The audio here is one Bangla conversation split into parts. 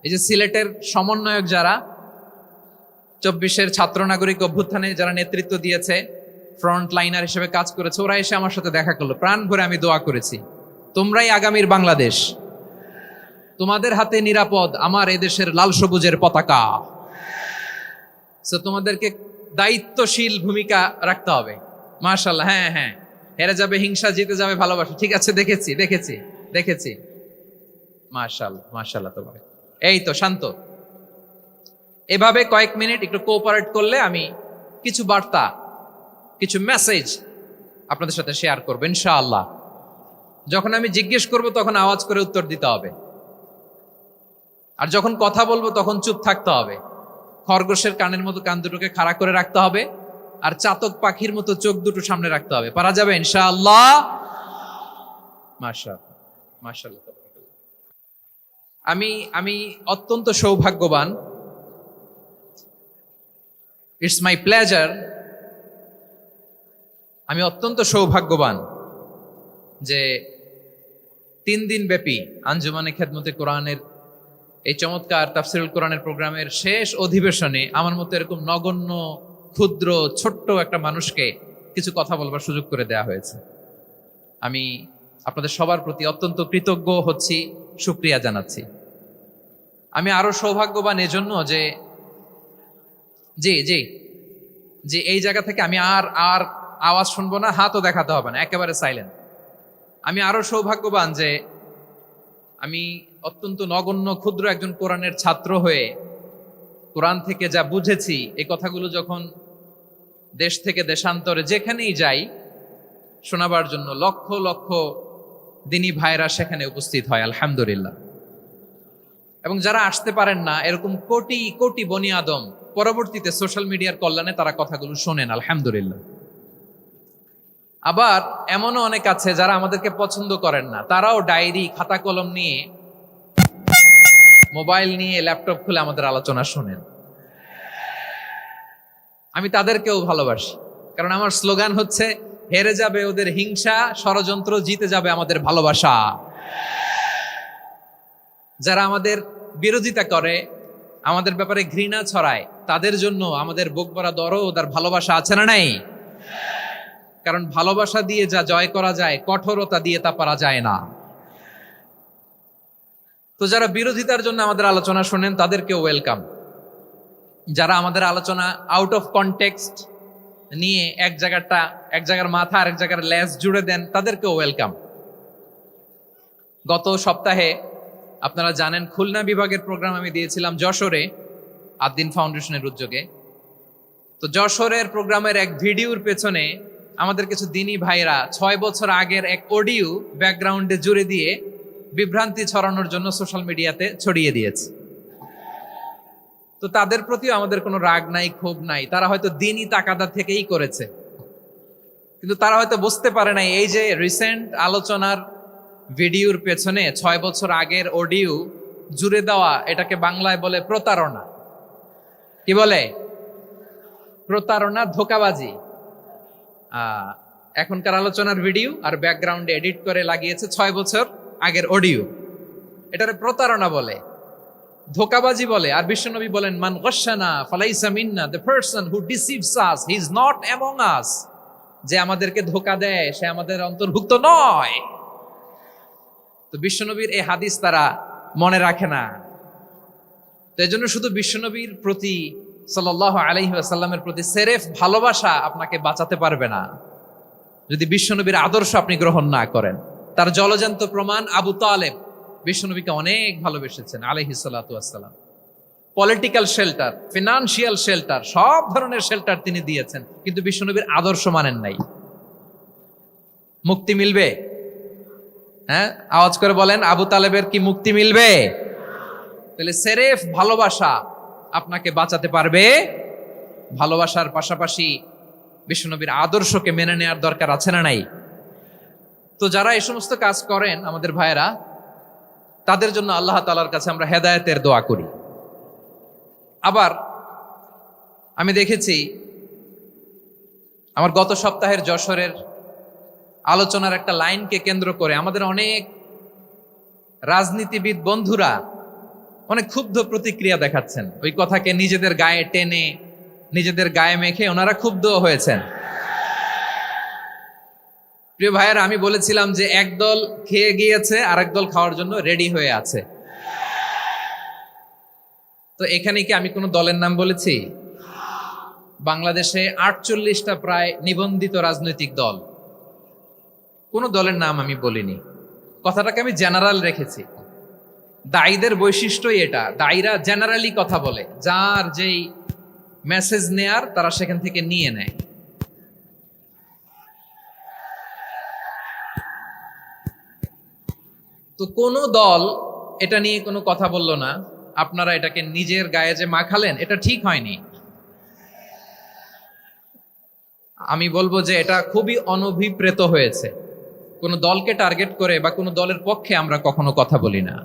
এই যে সিলেটের সমন্বয়ক যারা 24-এর ছাত্র নাগরিক অভ্যুত্থানে যারা নেতৃত্ব দিয়েছে, ফ্রন্ট লাইনার হিসেবে কাজ করেছে, ওরা এসে আমার সাথে দেখা করলো। প্রাণ ভরে আমি দোয়া করেছি, তোমরাই আগামীর বাংলাদেশ, তোমাদের হাতে নিরাপদ আমার এদেশের লাল সবুজের পতাকা। সো তোমাদেরকে দায়িত্বশীল ভূমিকা রাখতে হবে। মাশাআল্লাহ, হ্যাঁ হ্যাঁ, হেরে যাবে হিংসা, জিতে যাবে ভালোবাসা। ঠিক আছে, দেখেছি। মাশাআল্লাহ মাশাআল্লাহ। তোমার এই তো শান্ত, এভাবে কয়েক মিনিট একটু কোঅপারেট করলে আমি কিছু বার্তা, কিছু মেসেজ আপনাদের সাথে শেয়ার করবো ইনশাআল্লাহ। যখন আমি জিজ্ঞেস করব তখন আওয়াজ করে উত্তর দিতে হবে, আর যখন কথা বলবো তখন চুপ থাকতে হবে। খরগোশের কানের মতো কান দুটোকে খাড়া করে রাখতে হবে, আর চাতক পাখির মতো চোখ দুটো সামনে রাখতে হবে। পারা যাবে ইনশাআল্লাহ? মাশাআল্লাহ মাশাআল্লাহ। আমি অত্যন্ত সৌভাগ্যবান, ইটস মাই প্লেজার, আমি অত্যন্ত সৌভাগ্যবান যে 3 দিন ব্যাপী আঞ্জুমানে খেদমতে কোরআনের এই চমৎকার তাফসিরুল কোরআনের প্রোগ্রামের শেষ অধিবেশনে আমার মতো এরকম নগণ্য, ক্ষুদ্র, ছোট্ট একটা মানুষকে কিছু কথা বলবার সুযোগ করে দেয়া হয়েছে। আমি আপনাদের সবার প্রতি অত্যন্ত কৃতজ্ঞ হচ্ছি, শুকরিয়া জানাচ্ছি। আমি আরো সৌভাগ্যবান এজন্য যে জি জি যে এই জায়গা থেকে আমি আর আওয়াজ শুনবো না, হাতও দেখাতে হবে না, একেবারে সাইলেন্ট। আমি আরো সৌভাগ্যবান যে আমি অত্যন্ত নগণ্য ক্ষুদ্র একজন কোরআনের ছাত্র হয়ে কোরআন থেকে যা বুঝেছি, এই কথাগুলো যখন দেশ থেকে দেশান্তরে যেখানেই যাই শোনাবার জন্য লক্ষ লক্ষ দিনী ভাইরা সেখানে উপস্থিত হয় আলহামদুলিল্লাহ। এবং যারা আসতে পারেন না, এরকম কোটি কোটি বনি আদম পরবর্তীতে সোশ্যাল মিডিয়ার কল্যাণে তারা কথাগুলো শোনেন আলহামদুলিল্লাহ। আবার এমনও অনেক আছে যারা আমাদেরকে পছন্দ করেন না, তারাও ডায়েরি, খাতা কলম নিয়ে, মোবাইল নিয়ে, ল্যাপটপ খুলে আমাদের আলোচনা শোনেন। আমি তাদেরকেও ভালোবাসি, কারণ আমার স্লোগান হচ্ছে, হেরে যাবে ওদের হিংসা, ষড়যন্ত্র, জিতে যাবে আমাদের ভালোবাসা। যারা আমাদের বিরোধিতা করে, আমাদের ব্যাপারে ঘৃণা ছড়ায়, তাদের জন্য আমাদের বুক ভরা দরদ আর ভালোবাসা আছে না নাই? কারণ ভালোবাসা দিয়ে যা জয় করা যায়, কঠোরতা দিয়ে তা পারা যায় না। তো যারা বিরোধিতার জন্য আমাদের আলোচনা শোনেন তাদেরকেও ওয়েলকাম। যারা আমাদের আলোচনা আউট অফ কনটেক্সট নিয়ে এক জায়গার মাথা আর এক জায়গার লেজ জুড়ে দেন, তাদেরকেও ওয়েলকাম। গত সপ্তাহে আপনারা জানেন খুলনা বিভাগের প্রোগ্রাম আমি দিয়েছিলাম যশোরে, আদ্দিন ফাউন্ডেশনের উদ্যোগে। তো যশোরের প্রোগ্রামের এক ভিডিওর পেছনে আমাদের কিছু দিনী ভাইরা 6 বছর আগের এক অডিও ব্যাকগ্রাউন্ডে জুড়ে দিয়ে বিভ্রান্তি ছড়ানোর জন্য সোশ্যাল মিডিয়াতে ছড়িয়ে দিয়েছে। তো তাদের প্রতিও আমাদের কোনো রাগ নাই, ক্ষোভ নাই। তারা হয়তো দিনই তাকাদা থেকেই করেছে, কিন্তু তারা হয়তো বুঝতে পারে নাই এই যে রিসেন্ট আলোচনার ভিডিওর পেছনে 6 বছর আগের অডিও জুড়ে দেওয়া, এটাকে বাংলায় বলে প্রতারণা। কি বলে? প্রতারণা, ধোঁকাবাজি। এখনকার আলোচনার ভিডিও আর ব্যাকগ্রাউন্ডে এডিট করে লাগিয়েছে 6 বছর আগের অডিও। এটারে প্রতারণা বলে, ধোঁকাবাজি বলে। আর বিশ্বনবী বলেন, মান গশানা ফালাইসা মিন্না, the person who deceives us he is not among us. যে আমাদেরকে ধোঁকা দেয় সে আমাদের অন্তর্ভুক্ত নয়। তো বিশ্বনবীর এই হাদিস তারা মনে রাখে না। তো এজন্য শুধু বিশ্বনবীর প্রতি সাল্লাল্লাহু আলাইহি ওয়াসাল্লামের প্রতি সেরেফ ভালোবাসা আপনাকে বাঁচাতে পারবে না যদি বিশ্বনবীর আদর্শ আপনি গ্রহণ না করেন। তার জলজান্ত প্রমাণ, আবু তালেব বিশ্বনবীকে অনেক ভালোবেসেছেন আলাইহিস সালাতু ওয়াসসালাম। পলিটিক্যাল শেল্টার, ফিনান্সিয়াল শেল্টার, সব ধরনের শেল্টার তিনি দিয়েছেন, কিন্তু বিশ্বনবীর আদর্শ মানেন নাই। মুক্তি মিলবে? হ্যাঁ, আওয়াজ করে বলেন, আবু তালেবের কি মুক্তি মিলবে? তাহলে সেরেফ ভালোবাসা আপনাকে বাঁচাতে পারবে। ভালোবাসার পাশাপাশি বিশ্বনবীর আদর্শকে মেনে নেওয়ার দরকার আছে না নাই? তো যারা এই সমস্ত কাজ করেন আমাদের ভাইয়েরা, তাদের জন্য আল্লাহ তাআলার কাছে আমরা হেদায়েতের দোয়া করি। আবার আমি দেখেছি আমার গত সপ্তাহের যশোরের আলোচনার একটা লাইনকে কেন্দ্র করে আমাদের অনেক রাজনীতিবিদ বন্ধুরা অনেক ক্ষুব্ধ প্রতিক্রিয়া দেখাচ্ছেন, ওই কথাকে নিজেদের গায়ে টেনে নিজেদের গায়ে মেখে ওনারা ক্ষুব্ধ হয়েছেন। প্রিয় ভাইয়েরা, আমি বলেছিলাম যে একদল খেয়ে গিয়েছে আর একদল খাওয়ার জন্য রেডি হয়ে আছে। তো এখানে কি আমি কোনো দলের নাম বলেছি? বাংলাদেশে 48টা প্রায় নিবন্ধিত রাজনৈতিক দল, কোন দলের নাম আমি বলিনি। কথাটাকে আমি জেনারেল রেখেছি। দায়ীদের বৈশিষ্ট্যই এটা, দায়ীরা জেনারেলি কথা বলে, যার যেই মেসেজ নেয়ার তারা সেখান থেকে নিয়ে নেয়। তো কোন দল এটা নিয়ে কোনো কথা বলল না, আপনারা এটাকে নিজের গায়ে যে মাখালেন এটা ঠিক হয়নি। আমি বলবো যে এটা খুবই অনভিপ্রেত হয়েছে। কোন দলকে টার্গেট করে বা কোন দলের পক্ষে আমরা কখনো কথা বলি না।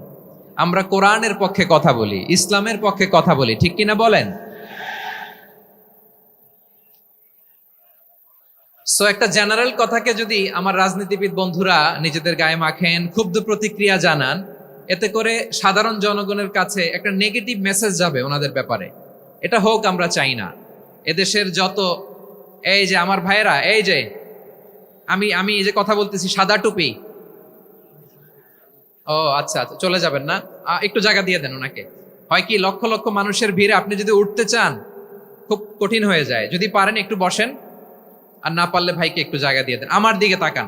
আমরা কোরআনের পক্ষে কথা বলি, ইসলামের পক্ষে কথা বলি, ঠিক কিনা বলেন? সো একটা জেনারেল কথাকে যদি আমার রাজনীতিবিদ বন্ধুরা নিজেদের গায়ে মাখেন, ক্ষুব্ধ প্রতিক্রিয়া জানান, এতে করে সাধারণ জনগণের কাছে একটা নেগেটিভ মেসেজ যাবে ওনাদের ব্যাপারে। এটা হোক আমরা চাই না। এদেশের যত এই যে আমার ভাইয়েরা, এই যে আমি এই যে কথা বলতেছি সাদা টুপি, ও আচ্ছা আচ্ছা, চলে যাবেন না, একটু জায়গা দিয়ে দেন ওনাকে। হয় কি, লক্ষ লক্ষ মানুষের ভিড়ে আপনি যদি উঠতে চান খুব কঠিন হয়ে যায়। যদি পারেন একটু বসেন, আর না পারলে ভাইকে একটু জায়গা দিয়ে দেন। আমার দিকে তাকান,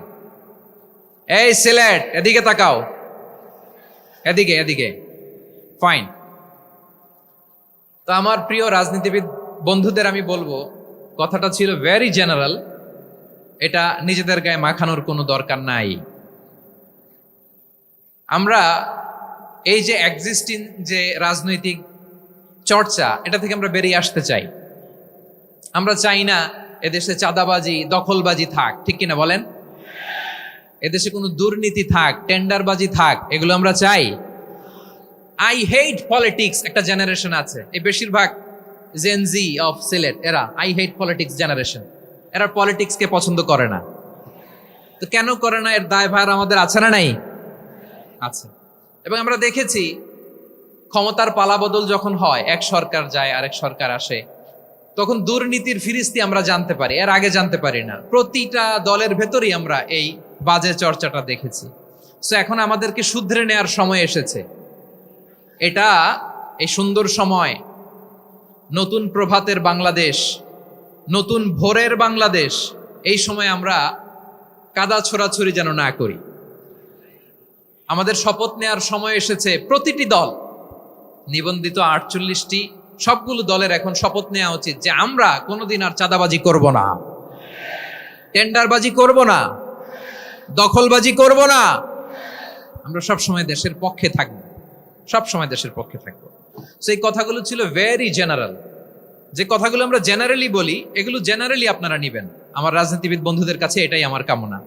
এই সিলেট এদিকে তাকাও, এদিকে এদিকে, ফাইন। তো আমার প্রিয় রাজনীতিবিদ বন্ধুদের আমি বলবো, কথাটা ছিল ভেরি জেনারেল, এটা নিজেদের গায়ে মাখানোর কোনো দরকার নাই। আমরা এই যে এক্সিস্টিং যে রাজনৈতিক চর্চা, এটা থেকে আমরা বেরিয়ে আসতে চাই। আমরা চাই না এদেশে চাঁদাবাজি, দখলবাজি থাক, ঠিক কিনা বলেন? এদেশে কোনো দুর্নীতি থাক, টেন্ডারবাজি থাক, এগুলো আমরা চাই। আই হেট পলিটিক্স একটা জেনারেশন আছে, এই বেশিরভাগ জেনজি অফ সিলেট, এরা আই হেট পলিটিক্স জেনারেশন। এরা পলিটিক্সকে পছন্দ করে না। তো কেন করে না, এর দায়ভার আমাদের আছে না নাই? আছে। এবং আমরা দেখেছি ক্ষমতার পালাবদল যখন হয়, এক সরকার যায় আরেক সরকার আসে, তখন দুর্নীতির ফিরিস্তি আমরা জানতে পারি, এর আগে জানতে পারি না। প্রতিটা দলের ভেতরেই আমরা এই বাজে চর্চাটা দেখেছি। সো এখন আমাদেরকে শুধরে নেওয়ার সময় এসেছে। এটা এই সুন্দর সময়, নতুন প্রভাতের বাংলাদেশ, নতুন ভোরের বাংলাদেশ, এই সময় আমরা কাদা ছোড়াছুরি যেন না করি। আমাদের শপথ নেওয়ার সময় এসেছে। প্রতিটি দল, নিবন্ধিত 48টি, সবগুলো দলের এখন শপথ নেওয়া উচিত যে আমরা কোনোদিন আর চাঁদাবাজি করব না, টেন্ডারবাজি করব না, দখলবাজি করব না। আমরা সবসময় দেশের পক্ষে থাকবো, সবসময় দেশের পক্ষে থাকবো। সেই কথাগুলো ছিল ভেরি জেনারেল। যে কথাগুলো আমরা জেনারেলি বলি, এগুলো জেনারেলি আপনারা নিবেন। আমার রাজনীতিবিদ বন্ধুদের কাছে এটাই আমার কামনা।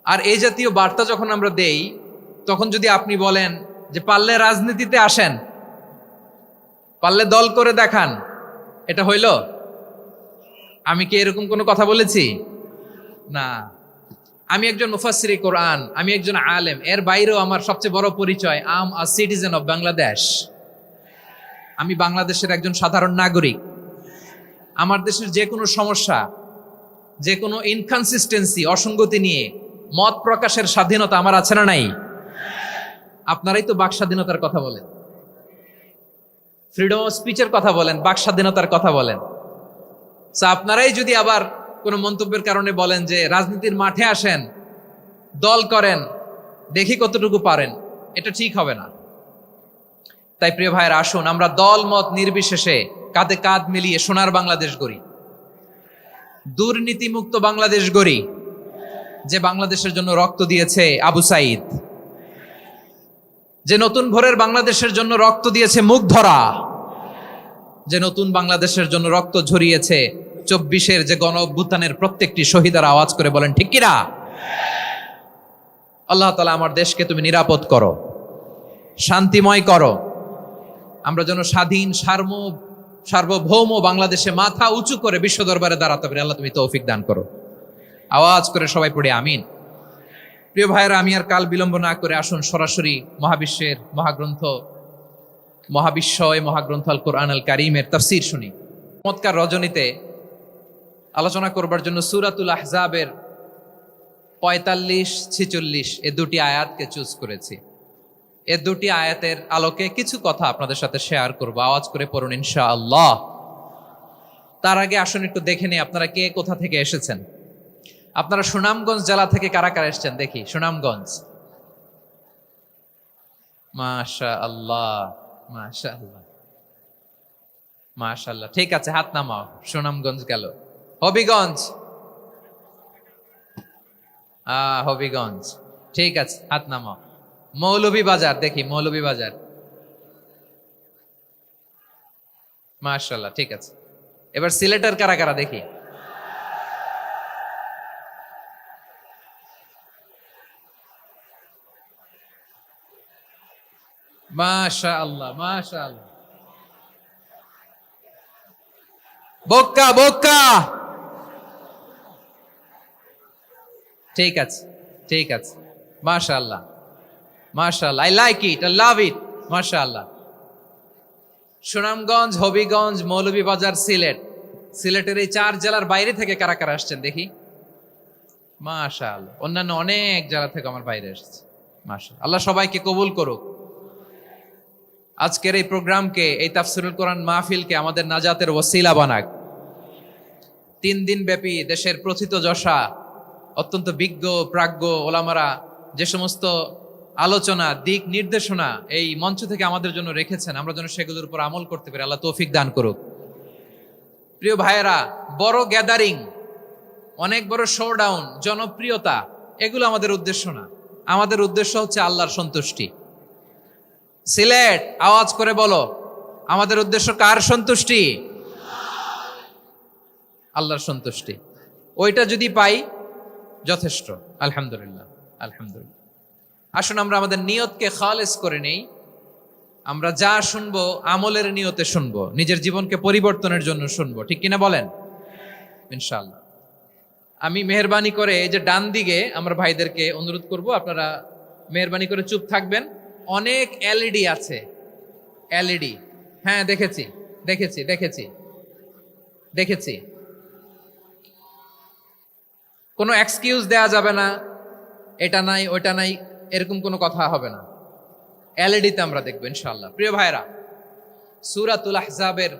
আর এই জাতীয় বার্তা যখন আমরা দেই, তখন যদি আপনি বলেন যে পারলে রাজনীতিতে আসেন, পারলে দল করে দেখান, এটা হইল? আমি কি এরকম কোনো কথা বলেছি? না। আমি একজন মুফাসসিরে কোরআন, আমি একজন আলেম, এর বাইরেও আমার সবচেয়ে বড় পরিচয় আম আ সিটিজেন অফ বাংলাদেশ। আমি বাংলাদেশের একজন সাধারণ নাগরিক। আমার দেশের যে কোনো সমস্যা, যে কোনো ইনকনসিস্টেন্সি, অসঙ্গতি নিয়ে মত প্রকাশের স্বাধীনতা আমার আছে না নাই? আপনারাই তো বাক স্বাধীনতার কথা বলেন, ফ্রিডম অফ স্পিচের কথা বলেন, বাক স্বাধীনতার কথা বলেন। আপনারাই যদি আবার কোনো মন্তব্যের কারণে বলেন যে রাজনীতির মাঠে আসেন, দল করেন, দেখি কতটুকু পারেন, এটা ঠিক হবে না। তাই প্রিয় ভাইয়ের, আসুন আমরা দল মত নির্বিশেষে কাঁধে কাঁধ মিলিয়ে সোনার বাংলাদেশ গড়ি, দুর্নীতিমুক্ত বাংলাদেশ গড়ি, যে বাংলাদেশের জন্য রক্ত দিয়েছে আবু সাইদ, যে নতুন ভোরের বাংলাদেশের জন্য রক্ত দিয়েছে মুগ্ধরা, যে নতুন বাংলাদেশের জন্য রক্ত ঝরিয়েছে 24-এর যে গণ অভ্যুত্থানের প্রত্যেকটি শহীদের। আওয়াজ করে বলেন ঠিক কিনা? আল্লাহ তাআলা আমার দেশকে তুমি নিরাপদ করো, শান্তিময় করো। আমরা যেন স্বাধীন সার্বভৌম বাংলাদেশে মাথা উঁচু করে বিশ্ব দরবারে দাঁড়াতে পারি। আল্লাহ তুমি তৌফিক দান করো। আওয়াজ করে সবাই পড়ে আমিন। প্রিয় ভাইয়েরা, আমি আর কাল বিলম্ব না করে আসুন সরাসরি মহাবিশ্বের মহাগ্রন্থ মহাবিশ্বয় মহাগ্রন্থ আল কোরআন আল কারীমের তাফসীর শুনি। চমৎকার রজনীতে আলোচনা করবার জন্য সূরাতুল আহজাবের 45-46 এ দুটি আয়াতকে চুজ করেছি। এ দুটি আয়াতের আলোকে কিছু কথা আপনাদের সাথে শেয়ার করব। আওয়াজ করে পড়ুন ইনশাআল্লাহ। তার আগে আসুন একটু দেখে নিই আপনারা কে কোথা থেকে এসেছেন। আপনারা সুনামগঞ্জ জেলা থেকে কারা কারা এসেছেন দেখি। সুনামগঞ্জ, মাশাআল্লাহ মাশাআল্লাহ মাশাআল্লাহ, ঠিক আছে, হাত নামাও। সুনামগঞ্জ গেল। হবিগঞ্জ, হবিগঞ্জ, ঠিক আছে, হাত নামাও। মৌলভীবাজার দেখি, মৌলভীবাজার, মাশাআল্লাহ, ঠিক আছে। এবার সিলেটের কারা কারা দেখি। মাশাআল্লাহ মাশাআল্লাহ। বক্কা বক্কা, ঠিক আছে ঠিক আছে, মাশাআল্লাহ মাশাআল্লাহ, I like it, I love it, মাশাআল্লাহ। সুনামগঞ্জ, হবিগঞ্জ, মৌলভীবাজার, সিলেট। সিলেটের এই 4 জেলার বাইরে থেকে কারা কারা আসছেন দেখি। মাশাআল্লাহ, অন্যান্য অনেক জেলা থেকে আমার বাইরে এসেছে। মাশাআল্লাহ, আল্লাহ সবাইকে কবুল করুক। আজকের এই প্রোগ্রামকে, এই তাফসীরুল কোরআন মাহফিলকে আমাদের নাজাতের ওসিলা বানাক। 3 দিন ব্যাপী দেশের প্রথিতযশা অত্যন্ত বিজ্ঞ প্রাজ্ঞ ওলামারা যে সমস্ত আলোচনা, দিক নির্দেশনা এই মঞ্চ থেকে আমাদের জন্য রেখেছেন, আমরা যেন সেগুলোর উপর আমল করতে পারি। আল্লাহ তৌফিক দান করুক। প্রিয় ভাইয়েরা, বড় গ্যাদারিং, অনেক বড় শোডাউন, জনপ্রিয়তা, এগুলো আমাদের উদ্দেশ্য না। আমাদের উদ্দেশ্য হচ্ছে আল্লাহর সন্তুষ্টি। সিলেট, আওয়াজ করে বলো, আমাদের উদ্দেশ্য কার সন্তুষ্টি? আল্লাহর সন্তুষ্টি। ওইটা যদি পাই যথেষ্ট, আলহামদুলিল্লাহ আলহামদুলিল্লাহ। আসুন আমরা আমাদের নিয়তকে খালেস করে নেই। আমরা যা শুনবো আমলের নিয়তে শুনবো, নিজের জীবনকে পরিবর্তনের জন্য শুনবো, ঠিক কিনা বলেন? ইনশাআল্লাহ। আমি মেহরবানি করে এই যে ডান দিকে আমরা ভাইদেরকে অনুরোধ করব, আপনারা মেহরবানি করে চুপ থাকবেন। অনেক এলইডি আছে, এলইডি, হ্যাঁ দেখেছি দেখেছি দেখেছি দেখেছি। কোনো এক্সকিউজ দেয়া যাবে না, এটা নাই ওইটা নাই, এরকম কোনো কথা হবে না। এলইডিতে আমরা দেখবো ইনশাআল্লাহ। প্রিয় ভাইরা, সূরাতুল আহজাবের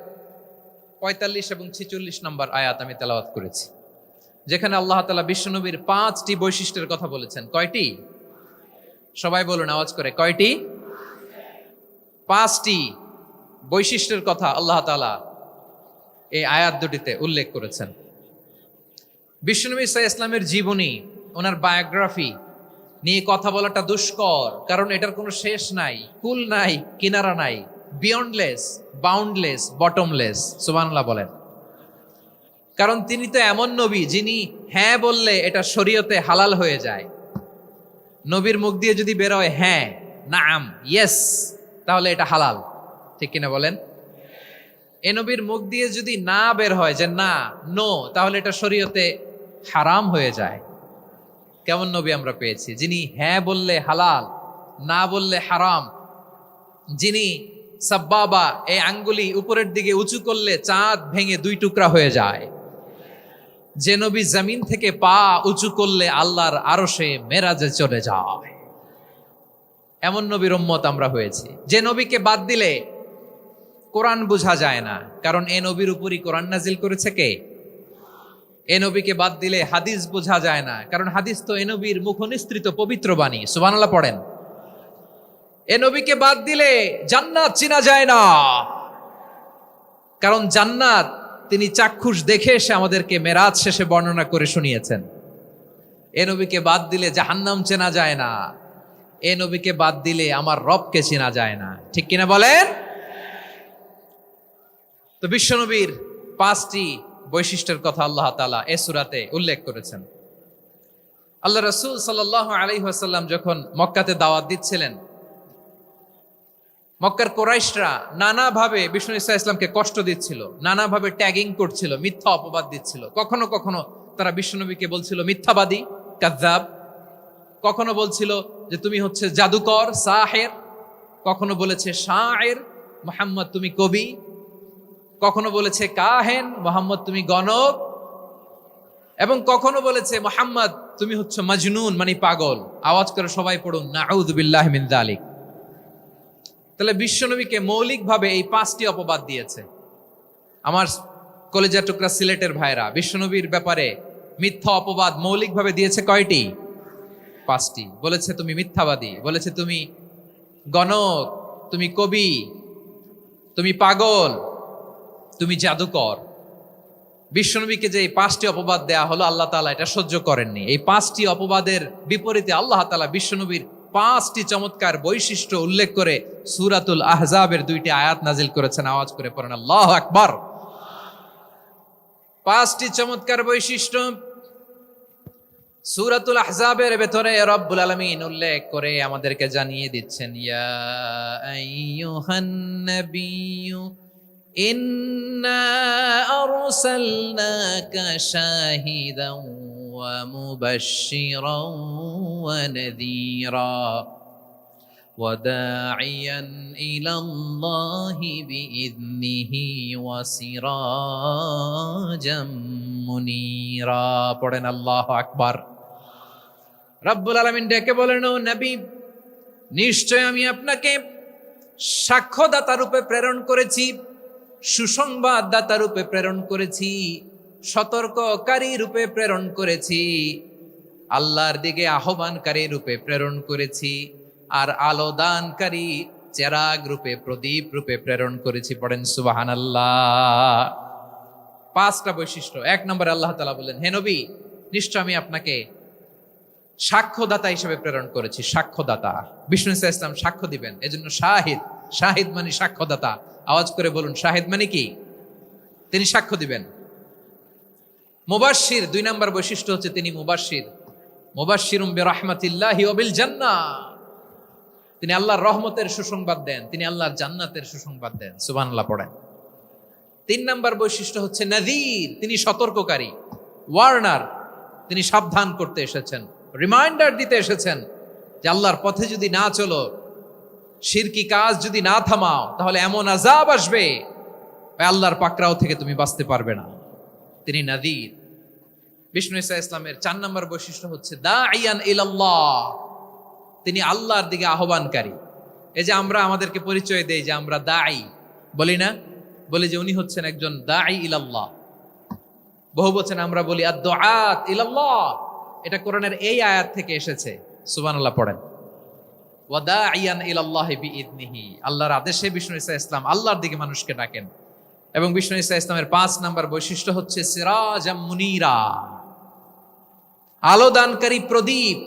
45 এবং 46 নম্বর আয়াত আমি তেলাওয়াত করেছি, যেখানে আল্লাহ তাআলা বিশ্বনবীর 5টি বৈশিষ্ট্যের কথা বলেছেন। কয়টি? সবাই বলুন আওয়াজ করে, কয়টি? 5টি বৈশিষ্ট্যের কথা আল্লাহ তাআলা এই আয়াত দুটিতে উল্লেখ করেছেন। বিশ্বনবী সাল্লাল্লাহু আলাইহি ইসলামের জীবনী, ওনার বায়োগ্রাফি নিয়ে কথা বলাটা দুষ্কর, কারণ এটার কোনো শেষ নাই, কুল নাই, কিনারা নাই, বিয়ন্ডলেস, বাউন্ডলেস, বটমলেস। সুবহানাল্লাহ বলেন। কারণ তিনি তো এমন নবী যিনি হ্যাঁ বললে এটা শরীয়তে হালাল হয়ে যায়। নবীর মুখ দিয়ে যদি বের হয় হ্যাঁ, নাম, ইয়েস, তাহলে এটা হালাল, ঠিক কিনা বলেন? এ নবীর মুখ দিয়ে যদি না বের হয় যে না, নো, তাহলে এটা শরীয়তে হারাম হয়ে যায়। কেমন নবী আমরা পেয়েছি, যিনি হ্যাঁ বললে হালাল, না বললে হারাম, যিনি সাব্বাবা, এই আঙ্গুলি উপরের দিকে উঁচু করলে চাঁদ ভেঙে 2 টুকরা হয়ে যায়, যে নবী জমিন থেকে পা উঁচু করলে আল্লাহর আরশে মেরাজে চলে যায়, এমন নবীর উম্মত আমরা হয়েছি। যে নবীকে বাদ দিলে কোরআন বোঝা যায় না, কারণ এ নবীর উপরই কোরআন নাজিল করেছে কে? এ নবীকে বাদ দিলে হাদিস বোঝা যায় না, কারণ হাদিস তো এ নবীর মুখনিসৃত পবিত্র বাণী। সুবহানাল্লাহ পড়েন। এ নবীকে বাদ দিলে জান্নাত চিনা যায় না, কারণ জান্নাত তিনি চাক্ষুষ দেখে এসে আমাদেরকে মেরাজ শেষে বর্ণনা করে শুনিয়েছেন। এ নবীকে বাদ দিলে জাহান্নাম চেনা যায় না, এ নবীকে বাদ দিলে আমার রবকে চেনা যায় না, ঠিক কিনা বলেন? তো বিশ্বনবীর 5টি বৈশিষ্ট্যের কথা আল্লাহ তাআলা এই সূরাতে উল্লেখ করেছেন। আল্লাহ রাসূল সাল্লাল্লাহু আলাইহি ওয়াসাল্লাম যখন মক্কাতে দাওয়াত দিচ্ছিলেন, মক্কার কুরাইশরা নানাভাবে বিষ্ণু ঈসা ইসলামকে কষ্ট দিচ্ছিল, নানাভাবে ট্যাগিং করছিল, মিথ্যা অপবাদ দিচ্ছিল। কখনো কখনো তারা বিশ্বনবীকে বলছিল মিথ্যাবাদী, কাযযাব। কখনো বলছিল যে তুমি হচ্ছে জাদুকর, সাহের। কখনো বলেছে শায়ের, মোহাম্মদ তুমি কবি, কখনো বলেছে কাহেন, মোহাম্মদ তুমি গণক, এবং কখনো বলেছে মোহাম্মদ তুমি হচ্ছে মাজনুন মানে পাগল। আওয়াজ করে সবাই পড়ুন নাউযু বিল্লাহি মিন যালিক। তাহলে বিশ্বনবীকে মৌলিকভাবে এই 5টি অপবাদ দিয়েছে। আমার কলেজার টুকরা সিলেটের ভাইরা, বিশ্বনবীর ব্যাপারে মিথ্যা অপবাদ মৌলিকভাবে দিয়েছে কয়টি? 5টি। বলেছে তুমি মিথ্যাবাদী, বলেছে তুমি গণক, তুমি কবি, তুমি পাগল, তুমি জাদুকর। বিশ্বনবীকে যে এই 5টি অপবাদ দেয়া হলো, আল্লাহ তাআলা এটা সহ্য করেননি। এই 5টি অপবাদের বিপরীতে আল্লাহ তাআলা বিশ্বনবীর 5টি চমৎকার বৈশিষ্ট্য উল্লেখ করে সূরাতুল আহজাবের 2টি আয়াত নাজিল করেছেন। আওয়াজ করে পড়েন আল্লাহু আকবার। 5টি চমৎকার বৈশিষ্ট্য সূরাতুল আহজাবের ভেতরে রব্বুল আলামিন উল্লেখ করে আমাদেরকে জানিয়ে দিচ্ছেন, ইয়া আইয়ুহান নাবিয়্যু ইন্না আরসালনাকা শাহিদান ওয়া মুবাশশিরান ওয়া নাযীরা ওয়া দাঈয়ান ইলাল্লাহি বিইذনিহি ওয়া সিরাজাম মুনীরা। পড়েন আল্লাহু আকবার। রব্বুল আলামিন ডেকে বলেন, ও নবী, নিশ্চয় আমি আপনাকে সাক্ষ্যদাতা রূপে প্রেরণ করেছি, সুসংবাদদাতা রূপে প্রেরণ করেছি, সতর্ককারী রূপে প্রেরণ করেছি, আল্লাহর দিকে আহ্বানকারী রূপে প্রেরণ করেছি, আর আলো দানকারী চেরাগ রূপে, প্রদীপ রূপে প্রেরণ করেছি। পড়েন সুবহানাল্লাহ। 5টা বৈশিষ্ট্য। 1 নম্বরে আল্লাহ তাআলা বললেন, হে নবী, নিশ্চয় আমি আপনাকে সাক্ষ্যদাতা হিসেবে প্রেরণ করেছি। সাক্ষ্যদাতা, বিষ্ণু ইসা ইসলাম সাক্ষ্য দিবেন, এজন্য শাহিদ। শাহিদ মানে সাক্ষ্যদাতা। আওয়াজ করে বলুন, শাহিদ মানে কি? তিনি সাক্ষ্য দিবেন। মুবাশশির, 2 নম্বর বৈশিষ্ট্য হচ্ছে তিনি মুবাশশির। মুবাশশিরুম বিরাহমাতিল্লাহি ওয়া বিল জান্নাহ, তিনি আল্লাহর রহমতের সুসংবাদ দেন, তিনি আল্লাহর জান্নাতের সুসংবাদ দেন। সুবহানাল্লাহ পড়েন। 3 নম্বর বৈশিষ্ট্য হচ্ছে নাযীর, তিনি সতর্ককারী, ওয়ার্নার, তিনি সাবধান করতে এসেছেন, রিমাইন্ডার দিতে এসেছেন যে আল্লাহর পথে যদি না চলো, শিরকি কাজ যদি না থামাও, তাহলে এমন আযাব আসবে আল্লাহর পাকড়াও থেকে তুমি বাঁচতে পারবে না। তিনি নাযীর। বিষ্ণু ইসা ইসলামের 4 নম্বর বৈশিষ্ট্য হচ্ছে দাঈয়ান ইলাল্লাহ, তিনি আল্লাহর দিকে আহ্বানকারী। এই যে আমরা আমাদেরকে পরিচয় দেই যে আমরা দাঈ, বলি না? বলি যে উনি হচ্ছেন একজন দাঈ ইলাল্লাহ। বহু বচন আমরা বলি আদ-দুআত ইলাল্লাহ। এটা কোরআনের এই আয়াত থেকে এসেছে। সুবহানাল্লাহ পড়েন। ওয়া দাঈয়ান ইলাল্লাহি বিইذনিহি, আল্লাহর আদেশে বিষ্ণু ইসা ইসলাম আল্লাহর দিকে মানুষকে ডাকেন। এবং বিষ্ণু ইসা ইসলামের 5 নম্বর বৈশিষ্ট্য হচ্ছে সিরাজাম মুনীরা, আলো দানকারী প্রদীপ,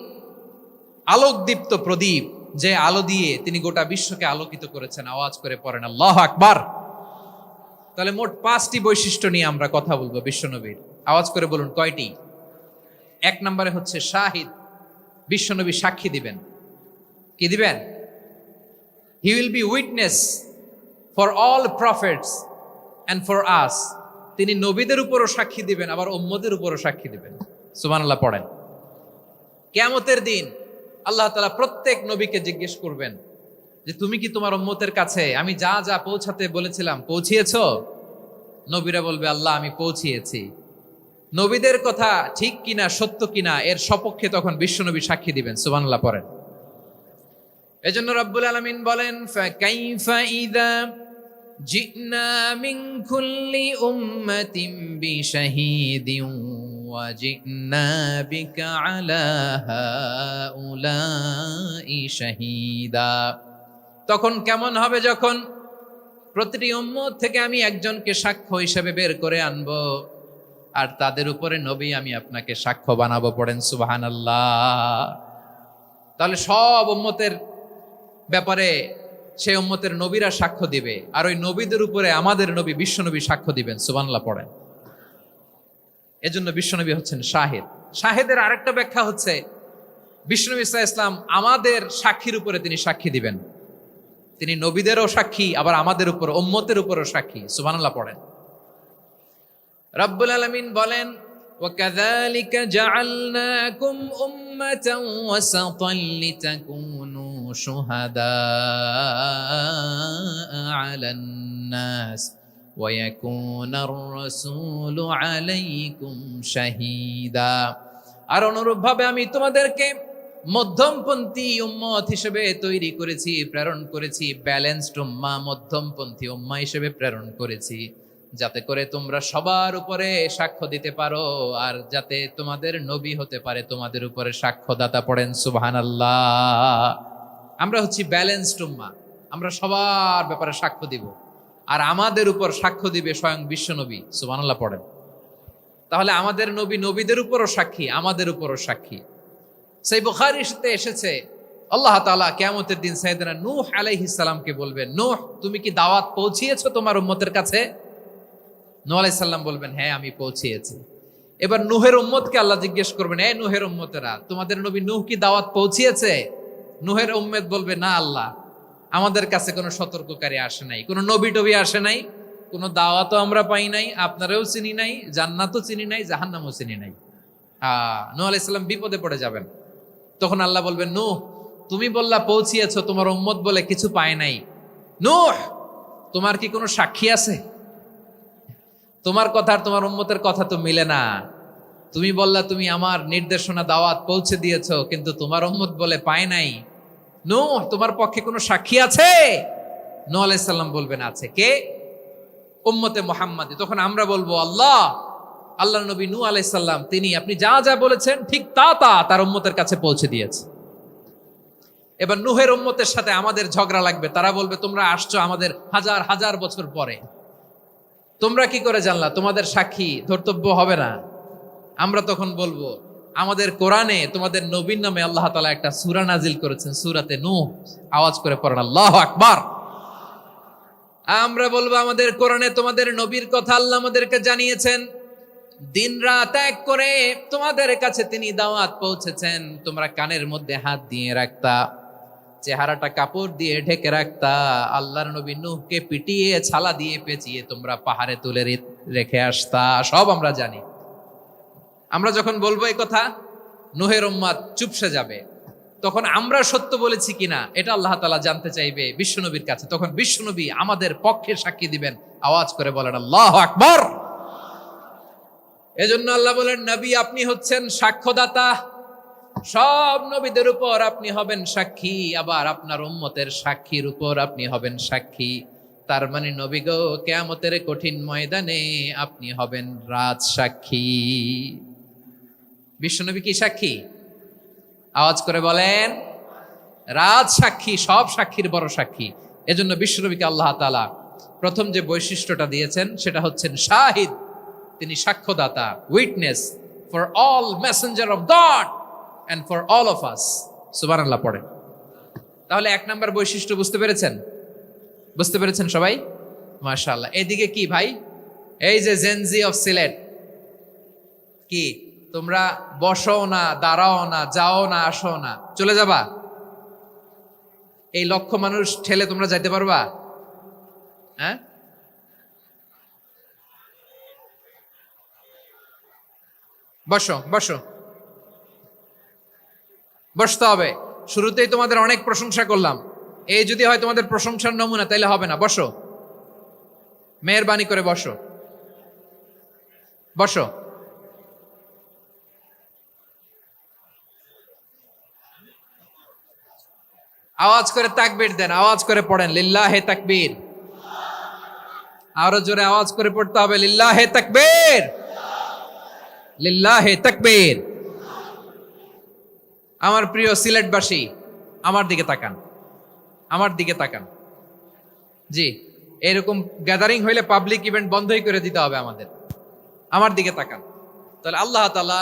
আলোকদীপ্ত প্রদীপ, যে আলো দিয়ে তিনি গোটা বিশ্বকে আলোকিত করেছেন। আওয়াজ করে পড়েন আল্লাহু আকবার। তাহলে মোট 5টি বৈশিষ্ট্য নিয়ে আমরা কথা বলবো বিশ্বনবীর। আওয়াজ করে বলুন কয়টি? 1 নম্বরে হচ্ছে শাহিদ, বিশ্বনবী সাক্ষী দিবেন। কি দিবেন? He will be witness for all prophets and for us. তিনি নবীদের উপরও সাক্ষী দিবেন, আবার উম্মতের উপরও সাক্ষী দিবেন। সুবহানাল্লাহ পড়েন। কিয়ামতের দিন আল্লাহ তাআলা প্রত্যেক নবীকে জিজ্ঞেস করবেন যে তুমি কি তোমার উম্মতের কাছে আমি যা যা পৌঁছাতে বলেছিলাম পৌঁছিয়েছো? নবীরা বলবে আল্লাহ আমি পৌঁছিয়েছি। নবীদের কথা ঠিক কিনা, সত্য কিনা, এর সপক্ষে তখন বিশ্বনবী সাক্ষী দিবেন। সুবহানাল্লাহ পড়েন। এজন্য রব্বুল আলামিন বলেন, ফাকাইফা ইযা জিনা মিন কুল্লি উম্মাতিন বিশাহীদিন ওয়া জিনা বিকা আলা হাউলাই শাহীদা। তখন কেমন হবে যখন প্রতিটি উম্মত থেকে আমি একজনকে সাক্ষ্য হিসেবে বের করে আনবো, আর তাদের উপরে নবী আমি আপনাকে সাক্ষ্য বানাবো। পড়েন সুবহানাল্লাহ। তাহলে সব উম্মতের ব্যাপারে সেই উম্মতের নবীরা সাক্ষ্য দিবে, আর ওই নবীদের উপরে আমাদের নবী বিশ্বনবী সাক্ষ্য দিবেন। সুবহানাল্লাহ পড়েন। এজন্য বিশ্বনবী হচ্ছেন শাহিদ। শাহিদের আরেকটা ব্যাখ্যা হচ্ছে বিশ্বনবী সাল্লাল্লাহু আলাইহি ওয়াসাল্লাম আমাদের সাক্ষীর উপরে তিনি সাক্ষী দিবেন। তিনি নবীদেরও সাক্ষী, আবার আমাদের উপর উম্মতের উপরও সাক্ষী। সুবহানাল্লাহ পড়েন। রব্বুল আলামিন বলেন, وكذلك جعلناكم أمة وسطا لتكونوا شهداء على الناس ويكون الرسول عليكم شهيدا। আর অনুরূপভাবে আমি তোমাদেরকে মধ্যমপন্থী উম্মত হিসেবে তৈরি করেছি, প্রেরণ করেছি, ব্যালেন্সড উম্মাহ, মধ্যমপন্থী উম্মাহ হিসেবে প্রেরণ করেছি, যাতে করে তোমরা সবার উপরে সাক্ষ্য দিতে পারো আর যাতে তোমাদের নবী হতে পারে তোমাদের উপরে সাক্ষ্যদাতা। পড়েন সুবহানাল্লাহ। আমরা হচ্ছি ব্যালেন্সড উম্মাহ, আমরা সবার ব্যাপারে সাক্ষ্য দিব আর আমাদের উপর সাক্ষ্য দিবে স্বয়ং বিশ্ব নবী। সুবহানাল্লাহ পড়েন। তাহলে আমাদের নবী নবীদের উপরও সাক্ষী, আমাদের উপরও সাক্ষী। সেই বুখারীতে এসেছে আল্লাহ তাআলা কিয়ামতের দিন সাইয়েদনা নূহ আলাইহিস সালামকে বলবেন, নূহ তুমি কি দাওয়াত পৌঁছিয়েছো তোমার উম্মতের কাছে? নূহ আলাইহিস সালাম বলবেন, হ্যাঁ আমি পৌঁছিয়েছি। এবার নূহের উম্মতকে আল্লাহ জিজ্ঞেস করবেন, এ নূহের উম্মতেরা, তোমাদের নবী নূহ কি দাওয়াত পৌঁছিয়েছে? নূহের উম্মত বলবে, না আল্লাহ, আমাদের কাছে কোনো সতর্ককারী আসে নাই, কোনো নবী টবি আসে নাই, কোনো দাওয়াতও আমরা পাই নাই, আপনারাও চিনি নাই, জান্নাতও চিনি নাই, জাহান্নামও চিনি নাই। নূহ আলাইহিস সালাম বিপদে পড়ে যাবেন। তখন আল্লাহ বলবেন, নূহ তুমি বললা পৌঁছিয়েছো, তোমার উম্মত বলে কিছু পায় নাই। নূহ তোমার কি কোনো সাক্ষী আছে? তোমার কথা আর তোমার উম্মতের কথা তো মিলে না। তুমি বললা তুমি আমার নির্দেশনা দাওয়াত পৌঁছে দিয়েছো, কিন্তু তোমার উম্মত বলে পায় নাই। নূহ তোমার পক্ষে কোনো সাক্ষী আছে? নূহ আলাইহিস সালাম বলবেন, আছে। কে? উম্মতে মুহাম্মাদি। তখন আমরা বলবো, আল্লাহ নবী নূহ আলাইহিস সালাম তিনি আপনি যা যা বলেছেন ঠিক তা তার উম্মতের কাছে পৌঁছে দিয়েছে। এবার নূহের উম্মতের সাথে আমাদের ঝগড়া লাগবে। তারা বলবে, তোমরা আসছো আমাদের হাজার হাজার বছর পরে, তোমরা কি করে জানলা? তোমাদের সাক্ষী ধর্তব্য হবে না। আমরা তখন বলবো, আমাদের কোরআনে তোমাদের নবীর নামে আল্লাহ তাআলা একটা সূরা নাজিল করেছেন, সূরাতে নূহ। আওয়াজ করে পড়েন আল্লাহু আকবার। আমরা বলবো, আমাদের কোরআনে তোমাদের নবীর কথা আল্লাহ আমাদেরকে জানিয়েছেন, দিন রাত এক করে তোমাদের কাছে তিনি দাওয়াত পৌঁছেছেন। তোমরা কানের মধ্যে হাত দিয়ে রাখতা, চেহারাটা কাপড় দিয়ে ঢেকে রাখতা, আল্লাহর নবী নূহকে পিটিয়ে ছালা দিয়ে পেঁচিয়ে তোমরা পাহাড়ে তুলে রেখে আসতা। সব আমরা জানি। আমরা যখন বলবো এই কথা, নূহের উম্মত চুপসে যাবে। তখন আমরা সত্য বলেছি কিনা এটা আল্লাহ তাআলা জানতে চাইবে বিশ্বনবীর কাছে। তখন বিশ্বনবী আমাদের পক্ষে সাক্ষী দিবেন। আওয়াজ করে বলেন আল্লাহু আকবার। এজন্য আল্লাহ বলেন, নবী আপনি হচ্ছেন সাক্ষ্যদাতা, সব নবীদের উপর আপনি হবেন সাক্ষী, আবার আপনার উম্মতের সাক্ষীর উপর আপনি হবেন সাক্ষী। তার মানে নবী গো, কিয়ামতের কঠিন ময়দানে আপনি হবেন রাজ সাক্ষী। বিশ্বনবী কি সাক্ষী? আওয়াজ করে বলেন, রাজ সাক্ষী, সব সাক্ষীর বড় সাক্ষী। এজন্য বিশ্বনবীকে আল্লাহ তাআলা প্রথম যে বৈশিষ্ট্যটা দিয়েছেন সেটা হচ্ছেন শাহিদ। তিনি সাক্ষ্যদাতা, witness for all messenger of God and for all of us। সুবহানাল্লাহ পড়েন। তাহলে এক নাম্বার বৈশিষ্ট্য বুঝতে পেরেছেন? বুঝতে পেরেছেন সবাই? মাশাআল্লাহ। এদিকে কি ভাই, এই যে জেনজি অফ সিলেট, কি তোমরা বসো না, দাঁড়াও না, যাও না, আসো না, চলে যাবা? এই লক্ষ মানুষ ঠেলে তোমরা যাইতে পারবা? হ্যাঁ, বসো বসো, বসতে হবে। শুরুতেই তোমাদের অনেক প্রশংসা করলাম, এই যদি হয় তোমাদের প্রশংসার নমুনা, তাইলে হবে না। বসো, মেহেরবানি করে বসো, বসো। আওয়াজ করে তাকবীর দেন, আওয়াজ করে পড়েন লিল্লাহে তাকবীর। আরো জোরে আওয়াজ করে পড়তে হবে, লিল্লাহে তাকবীর, লিল্লাহে তাকবীর। আমার প্রিয় সিলেটবাসী, আমার দিকে তাকান, আমার দিকে তাকান। জি, এরকম গ্যাদারিং হইলে পাবলিক ইভেন্ট বন্ধই করে দিতে হবে আমাদের। আমার দিকে তাকান। তাহলে আল্লাহ তাআলা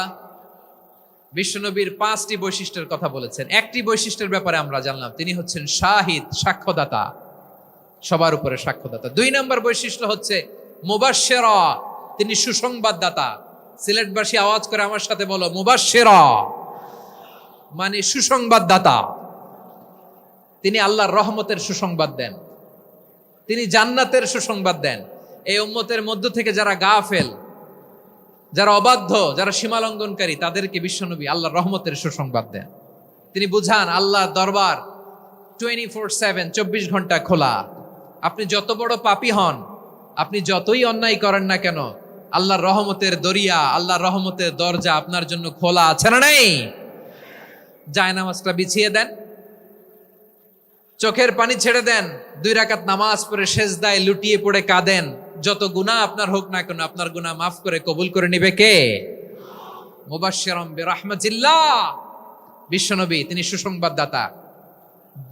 বিশ্বনবীর 5টি বৈশিষ্ট্যের কথা বলেছেন। একটি বৈশিষ্ট্যের ব্যাপারে আমরা জানলাম, তিনি হচ্ছেন শাহিদ, সাক্ষ্যদাতা, সবার উপরে সাক্ষ্যদাতা। 2 নম্বর বৈশিষ্ট্য হচ্ছে মুবাশশিরা, তিনি সুসংবাদদাতা। সিলেটবাসী আওয়াজ করে আমার সাথে বলো, মুবাশশিরা মানে সুসংবাদদাতা। তিনি আল্লাহর রহমতের সুসংবাদ দেন, তিনি জান্নাতের সুসংবাদ দেন। এই উম্মতের মধ্য থেকে যারা গাফেল, যারা অবাধ্য, যারা সীমালঙ্ঘনকারী, তাদেরকে বিশ্বনবী আল্লাহর রহমতের সুসংবাদ দেন। তিনি বুঝান আল্লাহর দরবার 24/7, 24 ঘন্টা খোলা। আপনি যত বড় পাপী হন, আপনি যতই অন্যায় করেন না কেন, আল্লাহর রহমতের দরিয়া, আল্লাহর রহমতের দরজা আপনার জন্য খোলা আছে না নেই? জায়নামাজটা বিছিয়ে দেন, চোখের পানি ছেড়ে দেন, 2 রাকাত নামাজ পড়ে সেজদায় লুটিয়ে পড়ে কাঁদেন। যত গুনাহ আপনার হোক না কেন, আপনার গুনাহ মাফ করে কবুল করে নিবে কে? মুবাশশিরাম বিরাহমাতিল্লাহ। বিশ্বনবী তিনি সুসংবাদদাতা,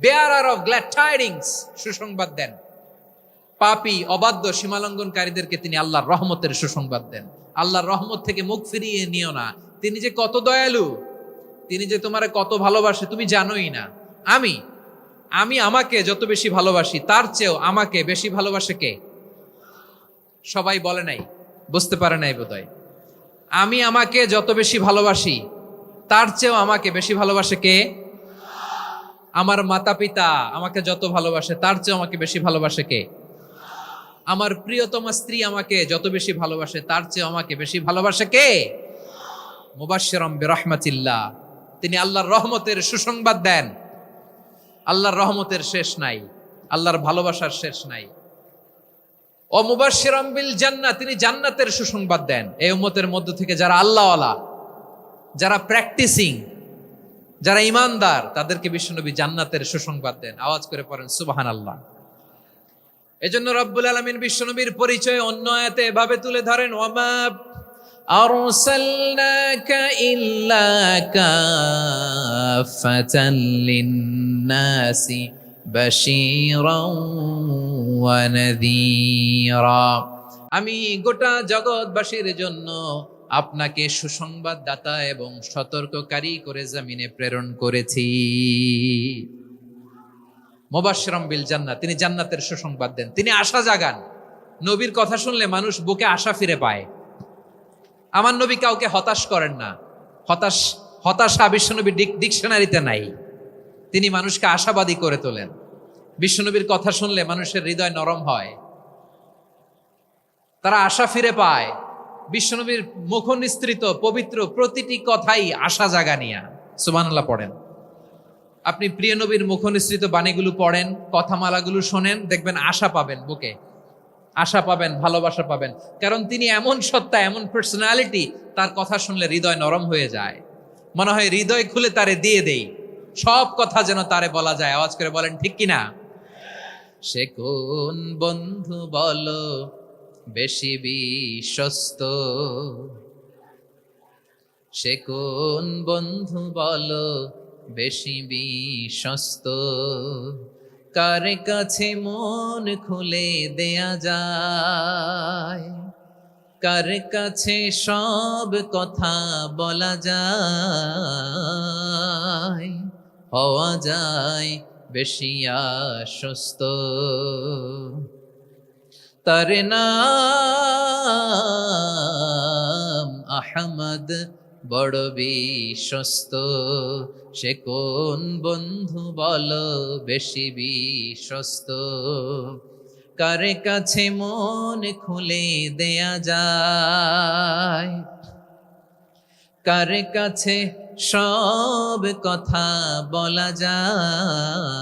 বেয়ারার অফ গ্ল্যাড টাইডিংস, সুসংবাদ দেন। পাপী, অবাধ্য, সীমালঙ্ঘনকারীদেরকে তিনি আল্লাহর রহমতের সুসংবাদ দেন। আল্লাহর রহমত থেকে মুখ ফিরিয়ে নিও না। তিনি যে কত দয়ালু, তিনি যে তোমারে কত ভালোবাসে তুমি জানোই না। আমি আমাকে যত বেশি ভালোবাসি, তার চেয়েও আমাকে বেশি ভালোবাসে কে? সবাই বলে নাই, বুঝতে পারে নাই বোধহয়। আমি আমাকে যত বেশি ভালোবাসি, তার চেয়েও আমাকে বেশি ভালোবাসে কে? আমার মাতা পিতা আমাকে যত ভালোবাসে, তার চেয়েও আমাকে বেশি ভালোবাসে কে? আমার প্রিয়তমা স্ত্রী আমাকে যত বেশি ভালোবাসে, তার চেয়েও আমাকে বেশি ভালোবাসে কে? মুবাশশিরাম বিরাহমাতিল্লাহ। তিনি আল্লাহর রহমতের সুসংবাদ দেন। আল্লাহর রহমতের শেষ নাই, আল্লাহর ভালোবাসার শেষ নাই। ও মুবাশশিরাম বিল জান্নাহ, তিনি জান্নাতের সুসংবাদ দেন। এই উম্মতের মধ্য থেকে যারা আল্লাহওয়ালা, যারা প্র্যাকটিসিং, যারা ইমানদার, তাদেরকে বিশ্বনবী জান্নাতের সুসংবাদ দেন। আওয়াজ করে পড়েন সুবহানাল্লাহ। এজন্য রব্বুল আলামিন বিশ্বনবীর পরিচয় অন্য আয়াতে এভাবে তুলে ধরেন, ওয়ামা আরসালনাকা ইল্লা কাফাতান লিন-নাসি বাশীরাও ওয়া নাযীরা। আমি গোটা জগৎবাসীর জন্য আপনাকে সুসংবাদদাতা এবং সতর্ককারী করে জমিনে প্রেরণ করেছি। মুবাশশিরাম বিল জান্নাহ, তিনি জান্নাতের সুসংবাদ দেন, তিনি আশা জাগান। নবীর কথা শুনলে মানুষ বুকে আশা ফিরে পায়। আমার নবী কাউকে হতাশ করেন না। হতাশা বিশ্বনবীর ডিকশনারিতে নাই। তিনি মানুষকে আশাবাদী করে তোলেন। বিশ্বনবীর কথা শুনলে মানুষের হৃদয় নরম হয়, তারা আশা ফিরে পায়। বিশ্বনবীর মুখ নিঃসৃত পবিত্র প্রতিটি কথাই আশা জাগানিয়া। সুবহানাল্লাহ পড়েন। আপনি প্রিয় নবীর মুখ নিঃসৃত বাণীগুলো পড়েন, কথামালাগুলো শোনেন, দেখবেন আশা পাবেন, বুকে আশা পাবেন, ভালোবাসা পাবেন। কারণ তিনি এমন সত্তা, এমন পার্সোনালিটি, তার কথা শুনলে হৃদয় নরম হয়ে যায়। মনে হয় হৃদয় খুলে তারে দিয়ে দেই, সব কথা যেন তারে বলা যায়। আওয়াজ করে বলেন ঠিক কিনা? সে কোন বন্ধু বলো বেশি বিশ্বস্ত, সে কোন বন্ধু বলো বেশি বিশ্বস্ত, কার কাছে মন খুলে দেয়া যায়, কার কাছে সব কথা বলা যায়, হওয়া যায় বেশি আশ্বস্ত। তার নাম আহমদ, বড় বিশ্বস্ত। সে কোন বন্ধু বলো বেশি বিশ্বস্ত, কার কাছে মন খুলে দেয়া যায়, কার কাছে সব কথা বলা যায়,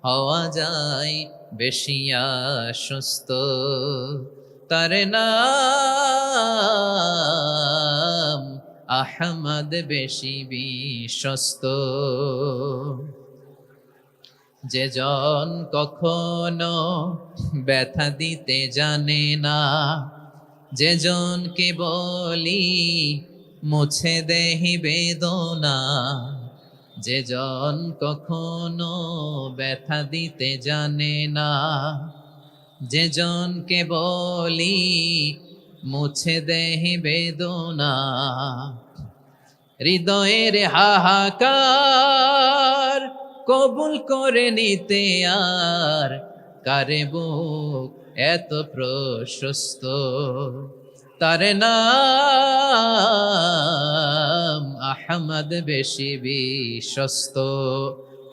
হওয়া যায় বেশি আশ্বস্ত। তার নাম আহমদ, বেশি বিশ্বস্ত। যে জন কখনো ব্যথা দিতে জানে না, যে জনকে বলি মুছে দেহি বেদনা, যে জন কখনো ব্যথা দিতে জানে না, যে জনকে বলি মুছে দেহি বেদনা, হৃদয়ের হাহাকার কবুল করে নিতে আর কারে বুক এত প্রশস্ত। তার নাম আহমদ, বেশি বিশ্বস্ত।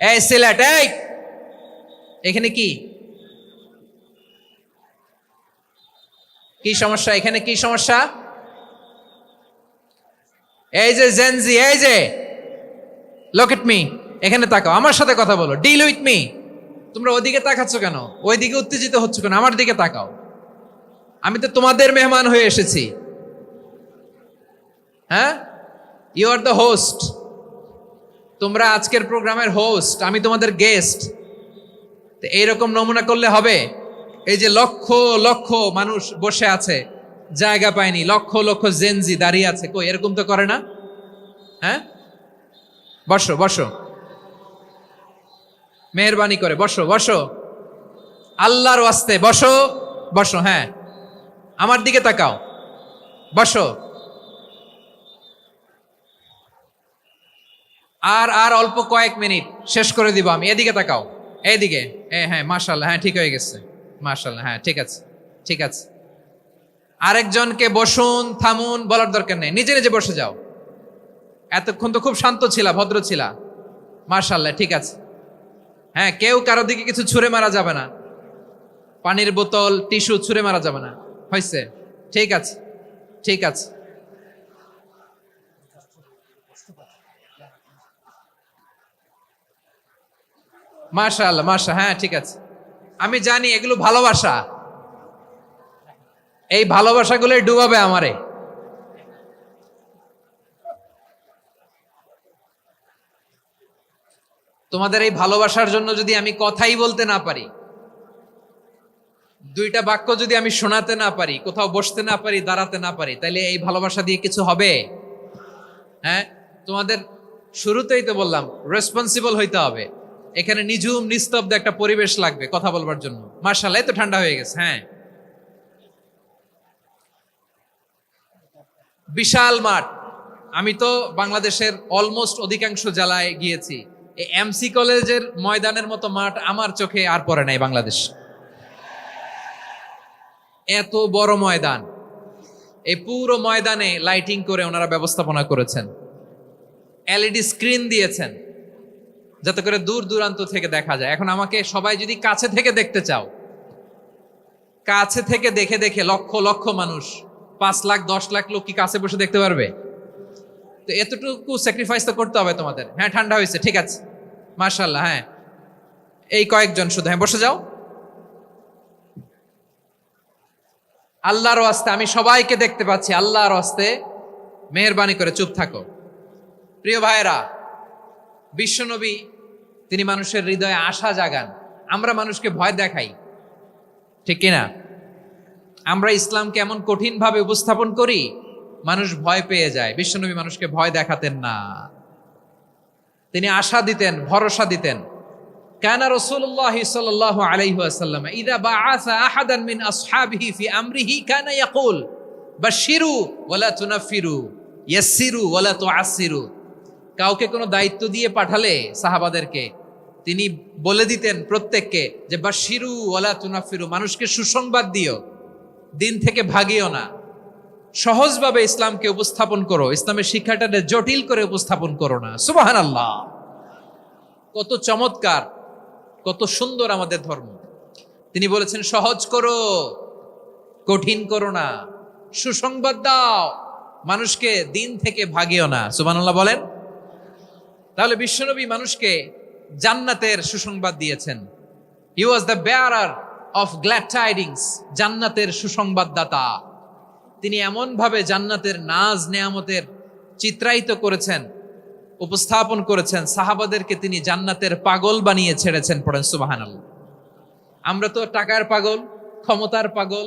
এই সিলেট, এখানে কি কি সমস্যা এখানে? কি সমস্যা? এই যে জেনজি, এই যে লুক এট মি, এখানে তাকাও, আমার সাথে কথা বলো, ডিল উইথ মি। তোমরা ওইদিকে তাকাচ্ছ কেন? ওইদিকে উত্তেজিত হচ্ছ কেন? আমার দিকে তাকাও, আমি তো তোমাদের মেহমান হয়ে এসেছি। হ্যাঁ, ইউ আর দ্য হোস্ট। তোমরা আজকের প্রোগ্রামের হোস্ট, আমি তোমাদের গেস্ট। এইরকম নমুনা করলে হবে? এই যে লক্ষ লক্ষ মানুষ বসে আছে, জায়গা পায়নি, লক্ষ লক্ষ জেনজি দাঁড়িয়ে আছে, কই এরকম তো করে না? হ্যাঁ, বসো বসো, মেহরবানি করে বসো বসো, আল্লাহর ওয়াস্তে বসো বসো। হ্যাঁ, আমার দিকে তাকাও, বসো। আর আর অল্প কয়েক মিনিট, শেষ করে দিব আমি। এদিকে তাকাও, এইদিকে। হ্যাঁ, মাশাআল্লাহ, হ্যাঁ ঠিক হয়ে গেছে, মাশাআল্লাহ, হ্যাঁ ঠিক আছে, ঠিক আছে। আরেকজনকে বসুন, থামুন বলার দরকার নেই, নিজে নিজে বসে যাও। এতক্ষণ তো খুব শান্ত ছিলা, ভদ্র ছিলা, মাশাআল্লাহ, ঠিক আছে। হ্যাঁ, কেউ কারো দিকে কিছু ছুঁড়ে মারা যাবে না, পানির বোতল, টিস্যু ছুঁড়ে মারা যাবে না, হয়েছে? ঠিক আছে, ঠিক আছে। মাশাআল্লাহ, হ্যাঁ ঠিক আছে। আমি জানি এগুলো ভালোবাসা, এই ভালোবাসাগুলোই ডুবাবে আমারে। তোমাদের এই ভালোবাসার জন্য যদি আমি কথাই বলতে না পারি, দুইটা বাক্য যদি আমি শোনাতে না পারি, কোথাও বসতে না পারি, দাঁড়াতে না পারি, তাহলে এই ভালোবাসা দিয়ে কিছু হবে? হ্যাঁ, তোমাদের শুরুতেই তো বললাম রেসপন্সিবল হইতে হবে। এখানে নিঝুম নিস্তব্ধ একটা পরিবেশ লাগবে কথা বলবার জন্য। মাশাআল্লাহ, তো ঠান্ডা হয়ে গেছে। হ্যাঁ, বিশাল মাঠ। আমি তো বাংলাদেশের অলমোস্ট অধিকাংশ জেলায় গিয়েছি, এই এমসি কলেজের ময়দানের মতো মাঠ আমার চোখে আর পড়ে নাই বাংলাদেশ। এত বড় ময়দান, এই পুরো ময়দানে লাইটিং করে ওনারা ব্যবস্থাপনা করেছেন, এলইডি স্ক্রিন দিয়েছেন যাতে করে দূর দূরান্ত থেকে দেখা যায়। এখন আমাকে সবাই যদি কাছে থেকে দেখতে চাও, কাছে থেকে দেখে দেখে লক্ষ লক্ষ মানুষ, 5 লাখ 10 লাখ লোক কি কাছে বসে দেখতে পারবে? তো এতটুকু স্যাক্রিফাইস তো করতে হবে তোমাদের। হ্যাঁ, ঠান্ডা হয়েছে, ঠিক আছে, মাশাআল্লাহ। হ্যাঁ, এই কয়েকজন শুধু, হ্যাঁ বসে যাও। আল্লাহর ওয়াস্তে আমি সবাইকে দেখতে পাচ্ছি, আল্লাহর ওয়াস্তে মেহেরবানি করে চুপ থাকো। প্রিয় ভাইয়েরা, বিশ্বনবী তিনি মানুষের হৃদয়ে আশা জাগান। আমরা মানুষকে ভয় দেখাই, ঠিক কিনা? আমরা ইসলামকে এমন কঠিন ভাবে উপস্থাপন করি, মানুষ ভয় পেয়ে যায়। বিশ্বনবী মানুষকে ভয় দেখাতেন না, তিনি আশা দিতেন, ভরসা দিতেন। কানা রাসূলুল্লাহ সাল্লাল্লাহু আলাইহি ওয়াসাল্লাম ইযা বাআসা আহাদান মিন আসহাবিহি ফি আমরিহি কানা ইয়াকুল বাশশিরু ওয়ালা তুনাফিরু ইয়াসসিরু ওয়ালা তুআসসিরু। কাউকে কোনো দায়িত্ব দিয়ে পাঠালে সাহাবাদেরকে তিনি বলে দিতেন প্রত্যেককে যে বাশশিরু ওয়ালা তুনাফিরু, মানুষকে সুসংবাদ দিও, দিন থেকে ভাগিও না, সহজভাবে ইসলামকে উপস্থাপন করো, ইসলামের শিক্ষাটাকে জটিল করে উপস্থাপন করো না। সুবহানাল্লাহ, কত চমৎকার, কত সুন্দর আমাদের ধর্ম। তিনি বলেছেন সহজ করো, কঠিন করো না, সুসংবাদ দাও, মানুষকে দিন থেকে ভাগিও না। সুবহানাল্লাহ বলেন। তাহলে বিশ্বনবী মানুষকে জান্নাতের সুসংবাদ দিয়েছেন। He was the bearer of glad tidings, জান্নাতের সুসংবাদদাতা। তিনি এমন ভাবে জান্নাতের নাজ নেয়ামতের চিত্রায়িত করেছেন, উপস্থাপন করেছেন, সাহাবাদেরকে তিনি জান্নাতের পাগল বানিয়ে ছেড়েছেন। পড়েন সুবহানাল্লাহ। আমরা তো টাকার পাগল, ক্ষমতার পাগল,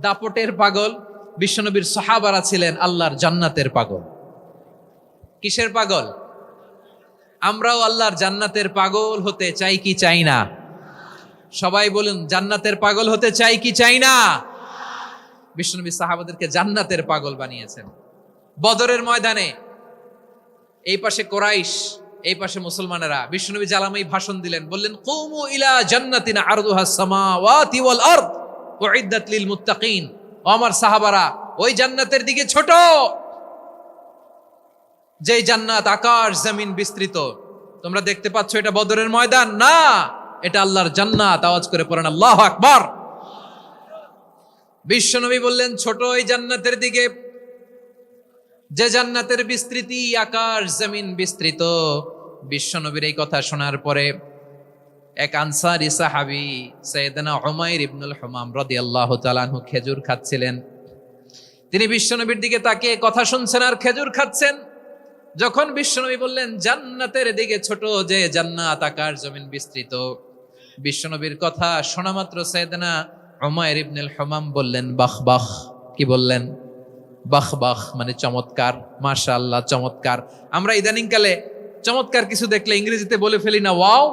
দাপটের পাগল। বিশ্বনবীর সাহাবারা ছিলেন আল্লাহর জান্নাতের পাগল। কিসের পাগল? আমরাও আল্লাহর জান্নাতের পাগল হতে চাই কি চাই না? সবাই বলুন, জান্নাতের পাগল হতে চাই কি চাই না? বিশ্বনবী সাহাবাদেরকে জান্নাতের পাগল বানিয়েছেন। বদরের ময়দানে এই পাশে কোরাইশ, এই পাশে মুসলমানেরা, বিশ্বনবী জ্বালাময়ী ভাষণ দিলেন, বললেন কুমু ইলা জান্নাতিন আরদুহাস সামাওয়াতি ওয়াল আরদ উইদ্দাত লিল মুত্তাকিন। ও আমার সাহাবারা, ওই জান্নাতের দিকে ছোট, যেই জান্নাত আকাশ জমিন বিস্তৃত। তোমরা দেখতে পাচ্ছ এটা বদরের ময়দান না, এটা আল্লাহর জান্নাত। আওয়াজ করে পড়েন আল্লাহু আকবার। বিশ্বনবী বললেন, ছোট ওই জান্নাতের দিকে যে জান্নাতের বিস্তৃতি আকাশ জমিন বিস্তৃত। বিশ্বনবীর এই কথা শোনার পরে এক আনসারী সাহাবী সাইয়েদনা উমাইর ইবনুল হুমাম রাদিয়াল্লাহু তাআলা আনহু খেজুর খাচ্ছিলেন। তিনি বিশ্বনবীর দিকে তাকিয়ে কথা শুনছেন আর খেজুর খাচ্ছেন। যখন বিশ্বনবী বললেন জান্নাতের দিকে ছোট যে জান্নাত আকাশ জমিন বিস্তৃত, বিশ্বনবীর কথা শোনা মাত্র সাইয়েদনা উমাইর ইবনুল হুমাম বললেন বাহ বাহ। কি বললেন? বাহ বাহ, মানে চমৎকার, মাশাআল্লাহ, চমৎকার। আমরা ইদানিং কালে চমৎকার কিছু দেখলে ইংরেজিতে বলে ফেলি না ওয়াও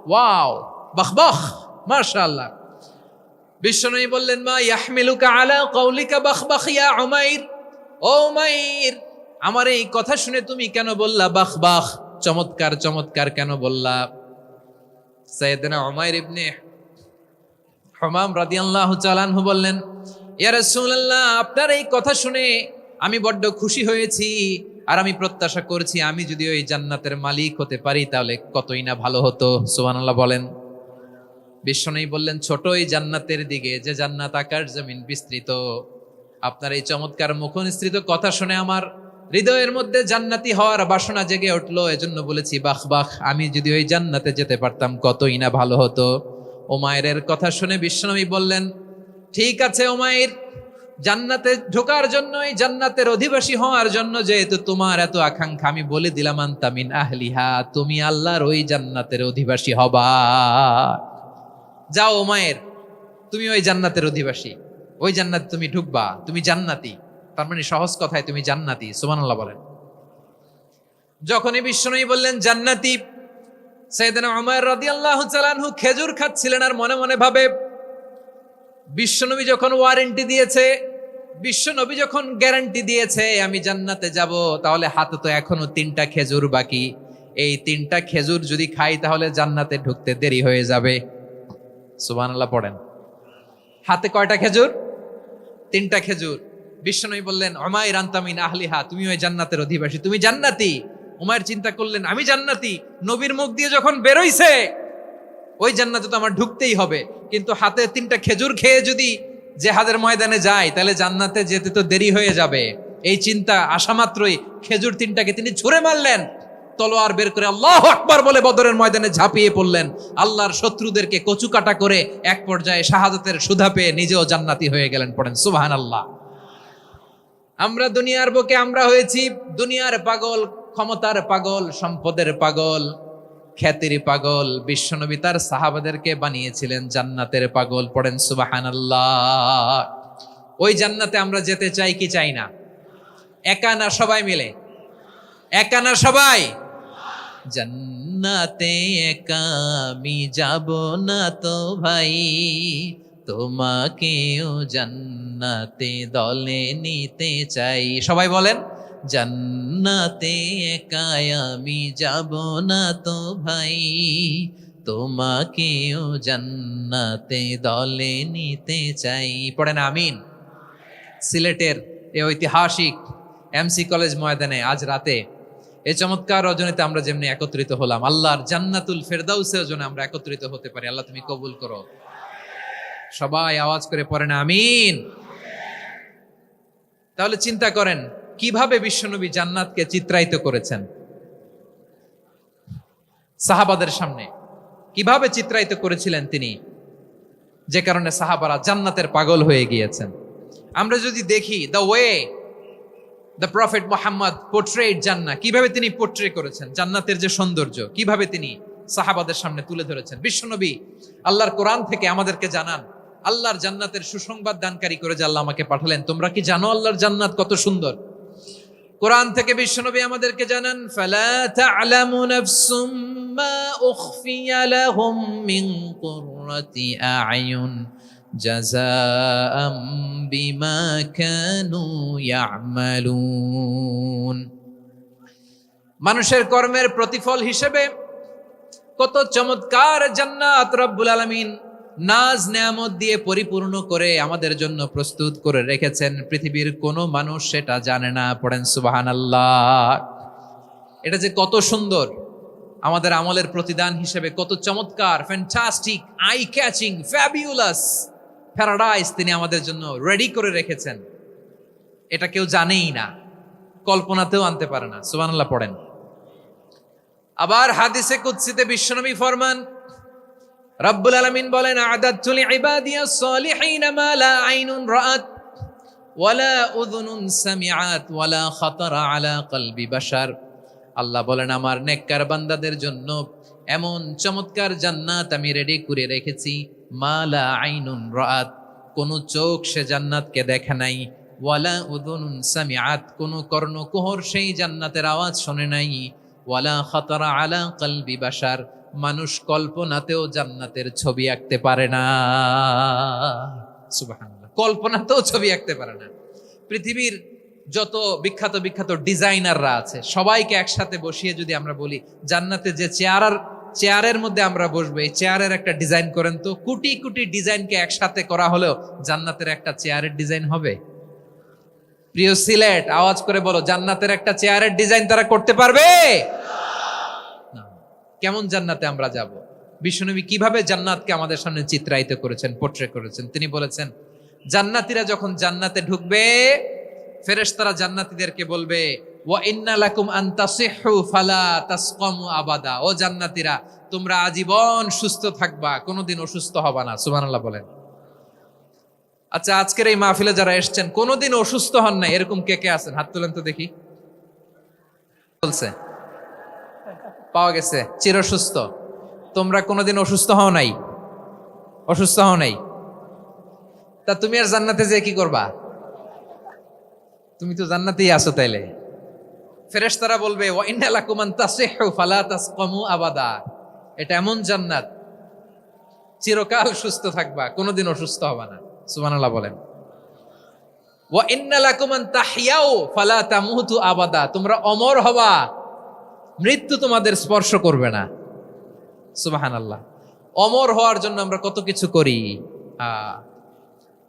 ওয়াও, বাহ বাহ, মাশাআল্লাহ। বিশ্বনবী বললেন মা ইয়াহমিলুকা আলা কওলিকা বাহ বাহ ইয়া উমাইর। ও উমাইর, আমার এই কথা শুনে তুমি কেন বললা বাহ বাহ, চমৎকার চমৎকার কেন বললা? সাইয়েদনা উমাইর ইবনে হুমাম রাদিয়াল্লাহু তাআলা আনহু বললেন, ইয়া রাসূলুল্লাহ, আপনার এই কথা শুনে আমি বড্ড খুশি হয়েছি, আর আমি প্রত্যাশা করছি আমি যদি ওই জান্নাতের মালিক হতে পারি তাহলে কতই না ভালো হতো। সুবহানাল্লাহ বলেন। বিশ্বনবী বললেন, ছোট এই জান্নাতের দিকে যে জান্নাত আকাশ জমিন বিস্তৃত। আপনার এই চমৎকার মুখনিসৃত কথা শুনে আমার হৃদয়ের মধ্যে জান্নাতি হওয়ার বাসনা জেগে উঠলো, এজন্য বলেছি বাহ বাহ, আমি যদি ওই জান্নাতে যেতে পারতাম কতই না ভালো হতো। উমাইরের কথা শুনে বিশ্বনবী বললেন, ঠিক আছে উমাইর, জান্নাতে ঢোকার জন্য, এই জান্নাতের অধিবাসী হওয়ার জন্য যেহেতু তোমার এত আকাঙ্ক্ষা, আমি বলে দিলাম আনতা মিন আহলিহা, তুমি আল্লাহর ওই জান্নাতের অধিবাসী হবা। যাও উমাইর, তুমি ওই জান্নাতের অধিবাসী, ওই জান্নাতে তুমি ঢুকবা, তুমি জান্নাতি। তার মানে সহজ কথায় তুমি জান্নাতি। সুবহানাল্লাহ বলেন। যখনই বিশ্বনবী বললেন জান্নাতি, সাইয়েদনা উমাইর রাদিয়াল্লাহু তাআলা আনহু খেজুর খাচ্ছিলেন আর মনে মনে ভাবে, বিশ্বনবী যখন ওয়ারেন্টি দিয়েছে, বিশ্বনবী যখন গ্যারান্টি দিয়েছে আমি জান্নাতে যাব, তাহলে হাতে তো এখনো 3টা খেজুর বাকি। এই 3টা খেজুর যদি খাই তাহলে জান্নাতে ঢুকতে দেরি হয়ে যাবে। সুবহানাল্লাহ পড়েন। হাতে কয়টা খেজুর? 3টা খেজুর। বিশ্বনবী বললেন উমাইর আনতা মিন আহলিহা, তুমি ওই জান্নাতের অধিবাসী, তুমি জান্নাতি। উমাইর চিন্তা করলেন আমি জান্নাতি, নবীর মুখ দিয়ে যখন বেরোইছে ওই জান্নাতে তো আমার ঢুকতেই হবে, কিন্তু হাতে 3টা খেজুর খেয়ে যদি জিহাদের ময়দানে যায় তাহলে জান্নাতে যেতে তো দেরি হয়ে যাবে। এই চিন্তা আসা মাত্রই খেজুর 3টাকে তিনি ছুঁড়ে মারলেন, তলোয়ার বের করে আল্লাহু আকবার বলে বদরের ময়দানে ঝাঁপিয়ে পড়লেন। আল্লাহর শত্রুদেরকে কচুকাটা করে এক পর্যায়ে শাহাদাতের সুধা পেয়ে নিজেও জান্নাতি হয়ে গেলেন। পড়েন সুবহানাল্লাহ। আমরা দুনিয়ার বুকে আমরা হয়েছি দুনিয়ার পাগল, ক্ষমতার পাগল, সম্পদের পাগল, খ্যাতির পাগল। বিশ্বনবী তার সাহাবাদেরকে বানিয়েছিলেন জান্নাতের পাগল। পড়েন সুবহানাল্লাহ। ওই জান্নাতে আমরা যেতে চাই কি চাই না? একা না সবাই মিলে? একা না সবাই? জান্নাতে একা আমি যাব না তো ভাই, তোমাকেও জান্নাতে দলে নিতে চাই। সবাই বলেন, জান্নাতে একা আমি যাব না তো ভাই, তোমাকেও জান্নাতে দলে নিতে চাই। পড়েন আমিন। সিলেটের এই ঐতিহাসিক এমসি কলেজ ময়দানে আজ রাতে এই চমৎকার রজনীতে আমরা যেমনি একত্রিত হলাম, আল্লাহর জান্নাতুল ফেরদাউসের জন্য আমরা একত্রিত হতে পারি। আল্লাহ তুমি কবুল করো। সবাই আওয়াজ করে পড়েন আমিন। তাহলে চিন্তা করেন কিভাবে বিশ্বনবী জান্নাতকে চিত্রায়িত করেছেন সাহাবাদের সামনে, কিভাবে চিত্রায়িত করেছিলেন তিনি, যে কারণে সাহাবারা জান্নাতের পাগল হয়ে গিয়েছেন। আমরা যদি দেখি the way the prophet Muhammad portrait জান্নাত, কিভাবে তিনি পোর্ট্রে করেছেন জান্নাতের যে সৌন্দর্য, কিভাবে তিনি সাহাবাদের সামনে তুলে ধরেছেন। বিশ্বনবী আল্লাহর কোরআন থেকে আমাদেরকে জানান, আল্লাহর জান্নাতের সুসংবাদ দানকারী করে যে আল্লাহ আমাকে পাঠালেন। তোমরা কি জানো আল্লাহর জান্নাত কত সুন্দর? কোরআন থেকে বিশ্বনবী আমাদেরকে জানান, ফালা তা'লামু নাফসুম মা উখফিয়া লাহুম মিন কুররাতি আ'য়ুন জাযাআম বিমা কানু ইয়া'মালুন। মানুষের কর্মের প্রতিফল হিসেবে কত চমৎকার জান্নাত রব্বুল আলামিন নাজ নেয়ামত দিয়ে পরিপূর্ণ করে আমাদের জন্য প্রস্তুত করে রেখেছেন। পৃথিবীর কোনো মানুষ সেটা জানে না। পড়েন সুবহানাল্লাহ। এটা যে কত সুন্দর, আমাদের আমলের প্রতিদান হিসেবে কত চমৎকার, fantastic, eye catching, fabulous, paradise তিনি আমাদের জন্য রেডি করে রেখেছেন, এটা কেউ জানেই না, কল্পনাতেও আনতে পারে না। সুবহানাল্লাহ পড়েন। আবার হাদিসে কুদসিতে বিশ্বনবী ফরমান, রব্বুল আলামিন বলেন, আ'দাদতু লিইবাদিয়াস সালিহিন মা লা আইনুন রাআত ওয়ালা উযুনুন সামিআত ওয়ালা খাতারা আলা কলবি বাশার। আল্লাহ বলেন, আমার নেককার বান্দাদের জন্য এমন চমৎকার জান্নাত আমি রেডি করে রেখেছি, মা লা আইনুন রাআত, কোন চোখ সে জান্নাতকে দেখে নাই, ওয়ালা উযুনুন সামিআত, কোন কর্ণকুহর সেই জান্নাতের আওয়াজ শোনে নাই, ওয়ালা খাতারা আলা কলবি বাশার, মানুষ কল্পনাতেও জান্নাতের ছবি আঁকতে পারে না। সুবহানাল্লাহ, কল্পনাতেও ছবি আঁকতে পারে না। পৃথিবীর যত বিখ্যাত বিখ্যাত ডিজাইনাররা আছে সবাইকে একসাথে বসিয়ে যদি আমরা বলি জান্নাতে যে চেয়ারের মধ্যে আমরা বসবো, এই চেয়ারের একটা ডিজাইন করেন তো, কোটি কোটি ডিজাইনকে একসাথে করা হলেও জান্নাতের একটা চেয়ারের ডিজাইন হবে? প্রিয় সিলেট, আওয়াজ করে বলো, জান্নাতের একটা চেয়ারের ডিজাইন তারা করতে পারবে না। কেমন জান্নাতে আমরা যাব? বিশ্বনবী কিভাবে জান্নাতকে আমাদের সামনে চিত্রায়িত করেছেন, পোট্রে করেছেন। তিনি বলেছেন, জান্নাতীরা যখন জান্নাতে ঢুকবে, ফেরেশতারা জান্নাতীদেরকে বলবে, ওয়া ইন্না লাকুম আন তাসিহু ফালা তাসকামু আবাদা, ও জান্নাতীরা তোমরা আজীবন সুস্থ থাকবা, কোনোদিন অসুস্থ হবা না। সুবহানাল্লাহ বলেন। আচ্ছা, আজকের এই মাহফিলে যারা এসেছেন কোনোদিন অসুস্থ হন না, এরকম কে কে আছেন? হাত তুলেন তো দেখি। বলছে পাওয়া গেছে, চিরসুস্থ। তোমরা কোনোদিন অসুস্থ হও নাই? অসুস্থ হও নাই? তা তুমি আর জান্নাতে যে কি করবা? তুমি তো জান্নাতেই আছো তাইলে। ফেরেশতারা বলবে, ওয়া ইন্না লাকুম আন তাসিহু ফালা তাসকামু আবাদা, এটা এমন জান্নাত চিরকাল সুস্থ থাকবা, কোনোদিন অসুস্থ হবা না। সুবহানাল্লাহ বলেন। ওয়া ইন্না লাকুম আন তাহইয়াউ ফালা তামুতু আবাদা, তোমরা অমর হবা, মৃত্যু তোমাদের স্পর্শ করবে না। সুবহানাল্লাহ। অমর হওয়ার জন্য আমরা কত কিছু করি।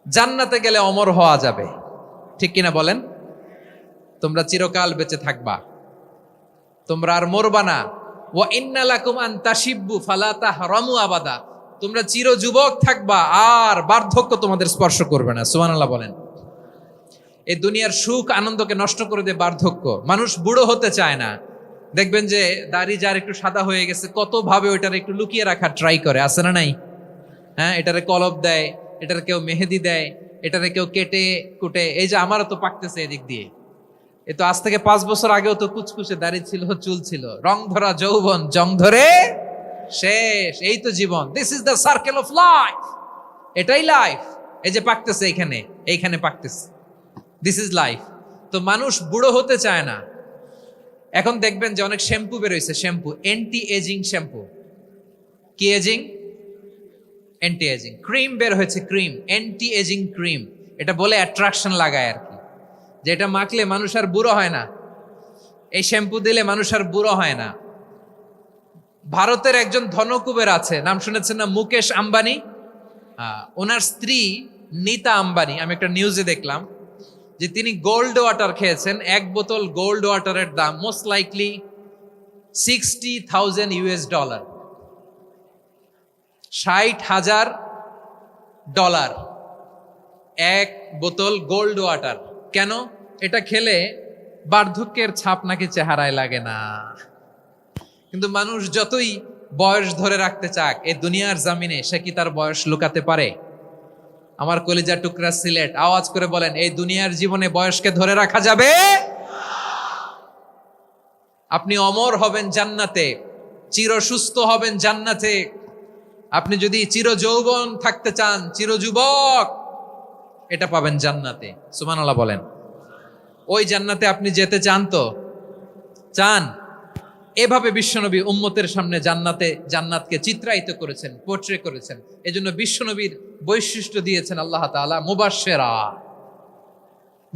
জান্নাতে গেলে অমর হওয়া যাবে, ঠিক কিনা বলেন? তোমরা চিরকাল বেঁচে থাকবা, তোমরা আর মরবা না। ওয়া ইন্না লাকুম আন তাশিব্বু ফালা তাহরামু আবাদা, তোমরা চির যুবক থাকবা, আর বার্ধক্য তোমাদের স্পর্শ করবে না। সুবহানাল্লাহ বলেন। এই দুনিয়ার সুখ আনন্দকে নষ্ট করে দেয় বার্ধক্য। মানুষ বুড়ো হতে চায় না। দেখবেন যে দাড়ি যার একটু সাদা হয়ে গেছে, কত ভাবে ওইটার একটু লুকিয়ে রাখার ট্রাই করে, আছে না নাই? হ্যাঁ, এটারে কলব দেয়, এটার কেউ মেহেদি দেয়, এটারে কেউ কেটে কুটে। এই যে আমারও তো পাকতেছে এদিক দিয়ে, এ তো আজ থেকে 5 বছর আগেও তো কুচকুচে দাড়ি ছিল, চুল ছিল, রং ধরা যৌবন জং ধরে শেষ। এই তো জীবন। This is the circle of life, এটাই লাইফ। এই যে পাকতেছে এইখানে পাকতেছে, দিস ইজ লাইফ। তো মানুষ বুড়ো হতে চায় না। এখন দেখবেন যে অনেক শ্যাম্পু বেরোইছে, শ্যাম্পু অ্যান্টি এজিং শ্যাম্পু। কি এজিং? Anti ageing. ক্রিম বের হয়েছে, ক্রিম, অ্যান্টি এজিং ক্রিম। এটা বলে অ্যাট্রাকশন লাগায় আর কি, যে এটা মাখলে মানুষ আর বুড়ো হয় না, এই শ্যাম্পু দিলে মানুষ আর বুড়ো হয় না। ভারতের একজন ধনকুবের আছে, নাম শুনেছেন না? মুকেশ আম্বানি। ওনার স্ত্রী নীতা আম্বানি, আমি একটা নিউজে দেখলাম যে তিনি গোল্ড ওয়াটার খেয়েছেন। 1 বোতল গোল্ড ওয়াটারের দাম মোস্ট লাইকলি $60,000, $60,000 1 বোতল গোল্ড ওয়াটার। কেন? এটা খেলে বার্ধক্যের ছাপ নাকি চেহারায় লাগে না। কিন্তু মানুষ যতই বয়স ধরে রাখতে চাক এই দুনিয়ার জামিনে, সে কি তার বয়স লুকাতে পারে? আমার কলিজা টুকরা সিলেট, আওয়াজ করে বলেন, এই দুনিয়ার জীবনে বয়সকে ধরে রাখা যাবে? আপনি অমর হবেন জান্নাতে, চির সুস্থ হবেন জান্নাতে। আপনি যদি চির যৌবন থাকতে চান, চির যুবক, এটা পাবেন জান্নাতে। সুবহানাল্লাহ বলেন। ওই জান্নাতে আপনি যেতে চান তো? চান? এভাবে বিশ্বনবী উম্মতের সামনে জান্নাতকে চিত্রায়িত করেছেন, পোট্রে করেছেন। এজন্য বিশ্বনবীর বৈশিষ্ট্য দিয়েছেন আল্লাহ তাআলা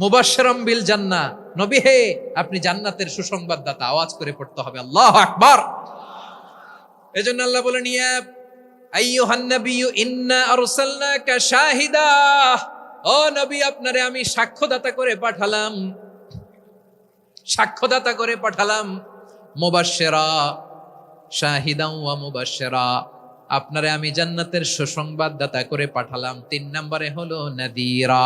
মুবাশশিরাম বিল জান্নাহ। নবী হে, আপনি জান্নাতের সুসংবাদদাতা। আওয়াজ করে পড়তে হবে আল্লাহু আকবার। এজন্য আল্লাহ বলেন, ইয়া আইয়ুহান নাবিয়্যু ইন্না আরসালনাকা শাহিদা, ও নবী আপনারে আমি সাক্ষ্যদাতা করে পাঠালাম। মুবাশশিরা, শাহিদান ওয়া মুবাশশিরা, আপনারে আমি জান্নাতের সুসংবাদদাতা করে পাঠালাম। 3 নম্বরে হলো নাদিরা,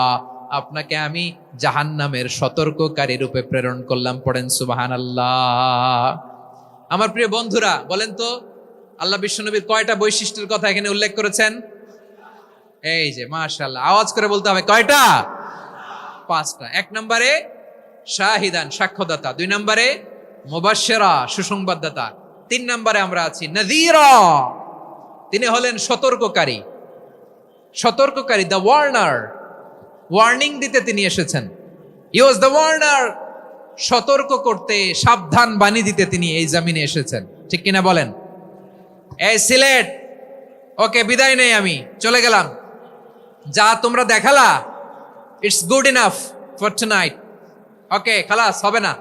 আপনাকে আমি জাহান্নামের সতর্ককারী রূপে প্রেরণ করলাম। পড়েন সুবহানাল্লাহ। আমার প্রিয় বন্ধুরা, বলেন তো আল্লাহ বিশ্বনবীর কয়টা বৈশিষ্ট্যের কথা এখানে উল্লেখ করেছেন? এই যে মাশাআল্লাহ, আওয়াজ করে বলতে হবে, কয়টা? 5টা। 1 নম্বরে শাহিদান, সাক্ষ্যদাতা। 2 নম্বরে মুবাশশিরা, সুসংবাদদাতা। 3 নম্বরে আমরা আছি নাযীরা, তিনি হলেন সতর্ককারী। সতর্ককারী, দ্য ওয়ার্নার, ওয়ার্নিং দিতে তিনি এসেছেন। হি ওয়াজ দ্য ওয়ার্নার, সতর্ক করতে, সাবধান বাণী দিতে তিনি এই জমিনে এসেছেন। ঠিক কিনা বলেন? এই সিলেট, ওকে বিদায় নেই, আমি চলে গেলাম। যা তোমরা দেখালা, it's good enough for tonight. Okay, খালাস, হবে না।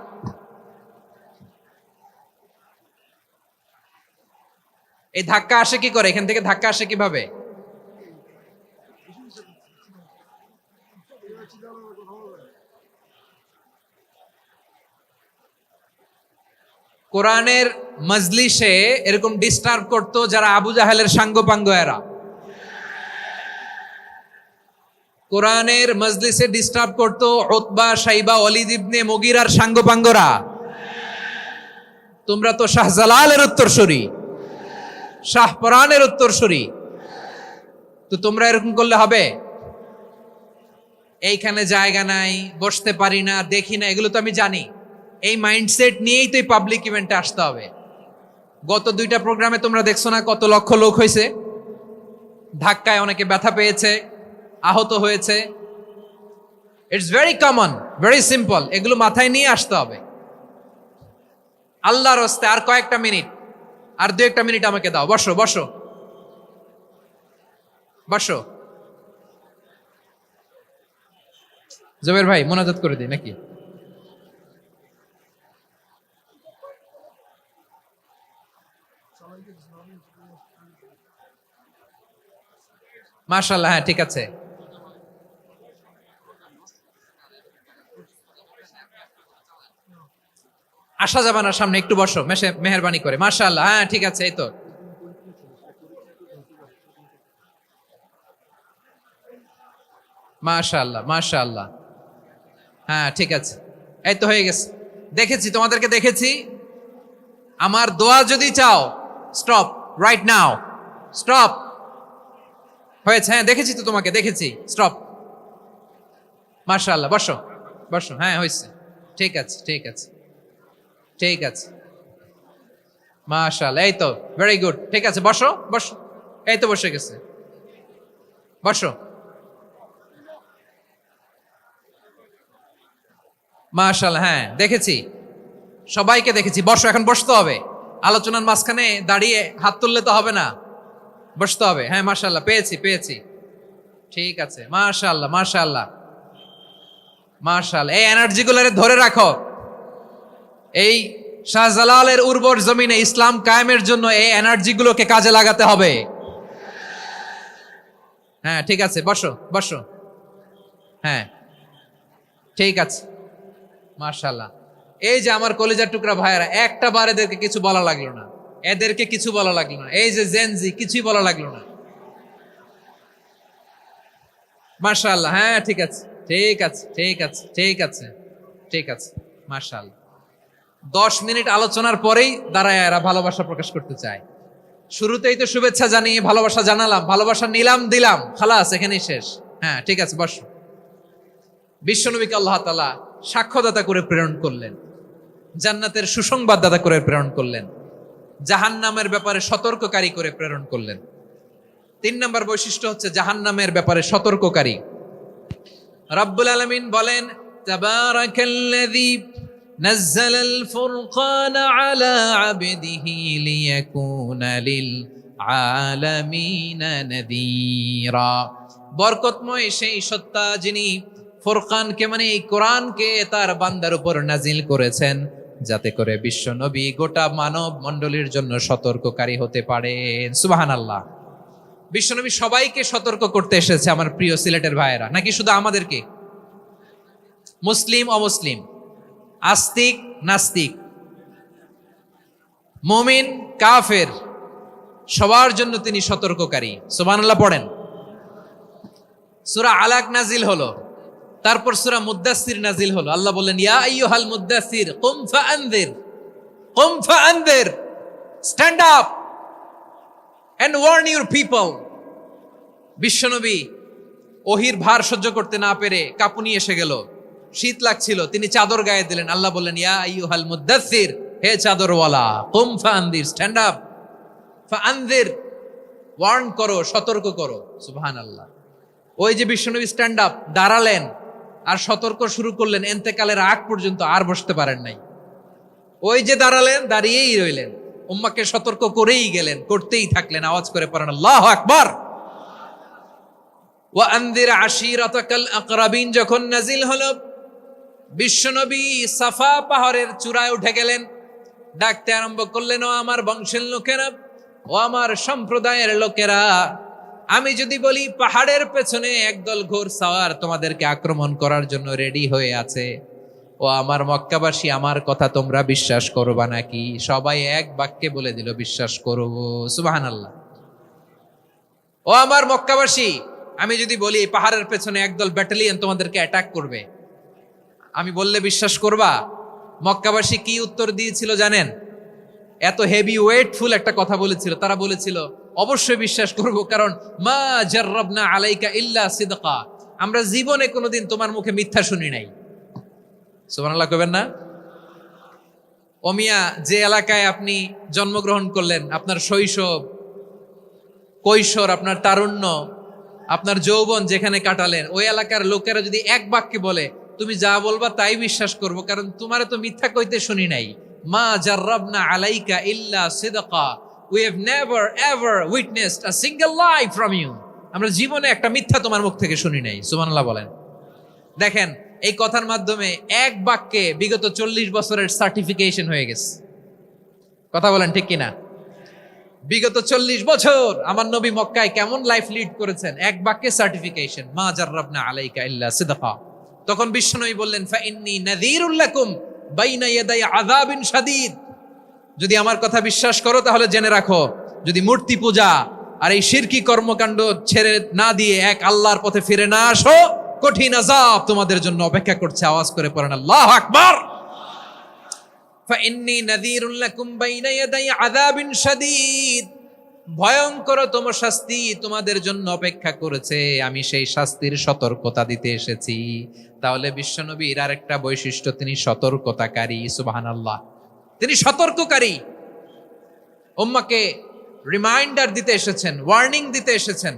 এই ধাক্কা আসে কি করে? এখান থেকে ধাক্কা আসে কিভাবে? কোরআনের মজলিসে এরকম ডিস্টার্ব করতো যারা আবু জাহেলের সাঙ্গপাঙ্গ এরা। কোরআনের মজলিসে ডিস্টার্ব করতো উতবা, শাইবা, ওয়ালিদ ইবনে মুগিরার সাঙ্গপাঙ্গরা। তোমরা তো শাহজালালের উত্তরসূরি, শাহপরানের উত্তরসূরি, তো তোমরা এরকম করলে হবে? এইখানে জায়গা নাই, বসতে পারি না, দেখি না, এগুলো তো আমি জানি। এই মাইন্ডসেট নিয়েই তো এই পাবলিক ইভেন্টে আসতে হবে। গত 2টা প্রোগ্রামে তোমরা দেখছো না কত লক্ষ লোক হয়েছে? ধাক্কায় অনেকে ব্যথা পেয়েছে, আহত হয়েছে। It's very common, very simple. এগুলো মাথায় নিয়ে আসতে হবে। আল্লাহর হস্তে আর কয়েকটা মিনিট, আর 2-1টা মিনিট আমাকে দাও। বসো বসো বসো। জবের ভাই মোনাজাত করে দিই নাকি? মাশাআল্লাহ, হ্যাঁ ঠিক আছে। আসা যাবে না সামনে, একটু বসো মেহেরবানি করে। মাশাআল্লাহ, হ্যাঁ ঠিক আছে। এই তো মাশাআল্লাহ, মাশাআল্লাহ, হ্যাঁ ঠিক আছে। এই তো হয়ে গেছে। দেখেছি, তোমাদেরকে দেখেছি। আমার দোয়া যদি চাও, স্টপ রাইট নাও, স্টপ। হয়েছে, হ্যাঁ দেখেছি তো তোমাকে, দেখেছি। স্টপ। মাশাআল্লাহ, বসো বসো। হ্যাঁ হয়েছে, ঠিক আছে ঠিক আছে ঠিক আছে। মাশাআল্লাহ, এই তো ভেরি গুড। ঠিক আছে, বসো বসো। এই তো বসে গেছে, বসো। মাশাআল্লাহ, হ্যাঁ দেখেছি, সবাইকে দেখেছি। বসো, এখন বসতে হবে। আলোচনার মাঝখানে দাঁড়িয়ে হাত তুললে তো হবে না, বসতে হবে। হ্যাঁ মাশাআল্লাহ, পেয়েছি পেয়েছি। ঠিক আছে, মাশাআল্লাহ মাশাআল্লাহ মাশাআল্লাহ। এই এনার্জি গুলারে ধরে রাখো। এই শাহজালালের উর্বর জমিনে ইসলাম কায়েমের জন্য এই এনার্জি গুলোকে কাজে লাগাতে হবে। হ্যাঁ ঠিক আছে, বসো বসো। হ্যাঁ ঠিক আছে, মাশাআল্লাহ। এই যে আমার কলিজার টুকরা ভাইয়েরা, একটা বার এদেরকে কিছু বলা লাগলো না, এদেরকে কিছু বলা লাগলো না। এই যে জেনজি, কিছুই বলা লাগলো না। মাশাআল্লাহ, হ্যাঁ ঠিক আছে ঠিক আছে ঠিক আছে ঠিক আছে ঠিক আছে। মাশাআল্লাহ। 10 মিনিট আলোচনার পরেই দাঁড়ায় এরা ভালোবাসা প্রকাশ করতে চায়। শুরুতেই তো শুভেচ্ছা জানিয়ে ভালোবাসা জানালাম, ভালোবাসা নিলাম, দিলাম, খালাস, এখানেই শেষ। হ্যাঁ ঠিক আছে, বসো। বিশ্বনবীকে আল্লাহ তাআলা সাক্ষ্যদাতা করে প্রেরণ করলেন, জান্নাতের সুসংবাদদাতা করে প্রেরণ করলেন, জাহান্নামের ব্যাপারে সতর্ককারী করে প্রেরণ করলেন। 3 নম্বর বৈশিষ্ট্য হচ্ছে জাহান্নামের ব্যাপারে সতর্ককারী। রাব্বুল আলামিন বলেন, তাবারাকাল্লাযী নাযালাল ফুরকানা আলা আবদিহি লিয়াকুনা লিল আলামিনা নাযীরা। বরকতময় সেই সত্তা যিনি ফুরকানকে, মানে এই কোরআনকে তার বান্দার উপর নাজিল করেছেন, যাতে করে বিশ্ব নবী গোটা মানব মণ্ডলীর জন্য সতর্ককারী হতে পারেন। সুবহানাল্লাহ। বিশ্বনবী সবাইকে সতর্ক করতে এসেছে, আমার প্রিয় সিলেটের ভাইয়েরা, নাকি শুধু আমাদেরকে? মুসলিম অমুসলিম, আস্তিক নাস্তিক, মুমিন কাফের, সবার জন্য তিনি সতর্ককারী। সুবহানাল্লাহ পড়েন। সূরা আলাক নাজিল হলো, তারপর সূরা মুদ্দাসসির নাজিল হলো। আল্লাহ বললেন, ইয়া আইয়ুহাল মুদ্দাসসির কুম ফাআনযির, stand up and warn your people. বিশ্বনবী ওহির ভার সহ্য করতে না পেরে কাঁপুনি এসে গেল, শীত লাগছিল, তিনি চাদর গায়ে দিলেন। আল্লাহ বললেন, ইয়া আইয়ুহাল মুদ্দাসসির, হে চাদরওয়ালা, কুম ফাআনযির, স্ট্যান্ড আপ, ফাআনযির, ওয়ার্ন করো, সতর্ক করো। সুবহানাল্লাহ। ওই যে বিশ্বনবী স্ট্যান্ড আপ, দাঁড়ালেন আর সতর্ক শুরু করলেন, এন্তেকালের আগ পর্যন্ত আর বসতে পারেন নাই। ওই যে দাঁড়ালেন, দাঁড়িয়েই রইলেন, উম্মাকে সতর্ক করেই গেলেন, করতেই থাকলেন। আওয়াজ করে পড়েন আল্লাহু আকবার। ওয়া আনযির আশীরাতাকাল আকরাবিন যখন নাজিল হলো, বিশ্বনবী সাফা পাহাড়ের চূড়ায় উঠে গেলেন, ডাকতে আরম্ভ করলেন, ও আমার বংশের লোকেরা, ও আমার সম্প্রদায়ের লোকেরা, আমি যদি বলি পাহাড়ের পেছনে একদল ঘোড়সাওয়ার তোমাদেরকে আক্রমণ করার জন্য রেডি হয়ে আছে, ও আমার মক্কাবাসী, আমার কথা তোমরা বিশ্বাস করবা নাকি? সবাই এক বাক্যে বলে দিল, বিশ্বাস করব। সুবহানাল্লাহ। ও আমার মক্কাবাসী, আমি যদি বলি পাহাড়ের পেছনে একদল ব্যাটালিয়ন তোমাদেরকে অ্যাটাক করবে, আমি বললে বিশ্বাস করবা? মক্কাবাসী কি উত্তর দিয়েছিল জানেন? এত হেভি ওয়েটফুল একটা কথা বলেছিল। তারা বলেছিল, অবশ্যই বিশ্বাস করব, কারণ মা জাররাবনা আলাইকা ইল্লা সিদকা, আমরা জীবনে কোনোদিন তোমার মুখে মিথ্যা শুনি নাই। সুবহানাল্লাহ কইবেন না? ও মিয়া, যে এলাকায় আপনি জন্মগ্রহণ করলেন, আপনার শৈশব, কৈশোর, আপনার তারুণ্য, আপনার যৌবন যেখানে কাটালেন, ওই এলাকার লোকেরা যদি এক বাক্যে বলে তুমি যা বলবা তাই বিশ্বাস করব, কারণ তোমারে তো মিথ্যা কইতে শুনি নাই। মা জাররাবনা আলাইকা ইল্লা সিদকা, we have never ever witnessed a single lie from you, আমরা জীবনে একটা মিথ্যা তোমার মুখ থেকে শুনি নাই। সুবহানাল্লাহ বলেন। দেখেন, এই কথার মাধ্যমে এক বাক্যে বিগত 40 বছরের সার্টিফিকেশন হয়ে গেছে। কথা বলেন ঠিক কিনা? বিগত 40 বছর আমার নবী মক্কায় কেমন লাইফ লিড করেছেন, এক বাক্যে সার্টিফিকেশন, মা জাররাবনা আলাইকা ইল্লা সিদকা। তখন বিশ্বনবী বললেন, ফা ইন্নী নাযীরুল লাকুম বাইনা ইয়াদাই আযাবিন শাদীদ, যদি আমার কথা বিশ্বাস করো তাহলে জেনে রাখো, যদি মূর্তি পূজা আর এই শিরকি কর্মকাণ্ড ছেড়ে না দিয়ে এক আল্লাহর পথে ফিরে না আসো, কঠিন আযাব তোমাদের জন্য অপেক্ষা করছে। আওয়াজ করে পড়েন আল্লাহু আকবার। ফাইন্নী নাযীরুল লাকুম বাইনা ইয়াদাই আযাবিন শাদীদ, ভয়ঙ্করতম শাস্তি তোমাদের জন্য অপেক্ষা করেছে, আমি সেই শাস্তির সতর্কতা দিতে এসেছি। তাহলে বিশ্বনবীর আরেকটা বৈশিষ্ট্য, তিনি সতর্কতাকারী। সুবহানাল্লাহ। তিনি সতর্ককারী, উম্মাকে রিমাইন্ডার দিতে এসেছেন, ওয়ার্নিং দিতে এসেছেন।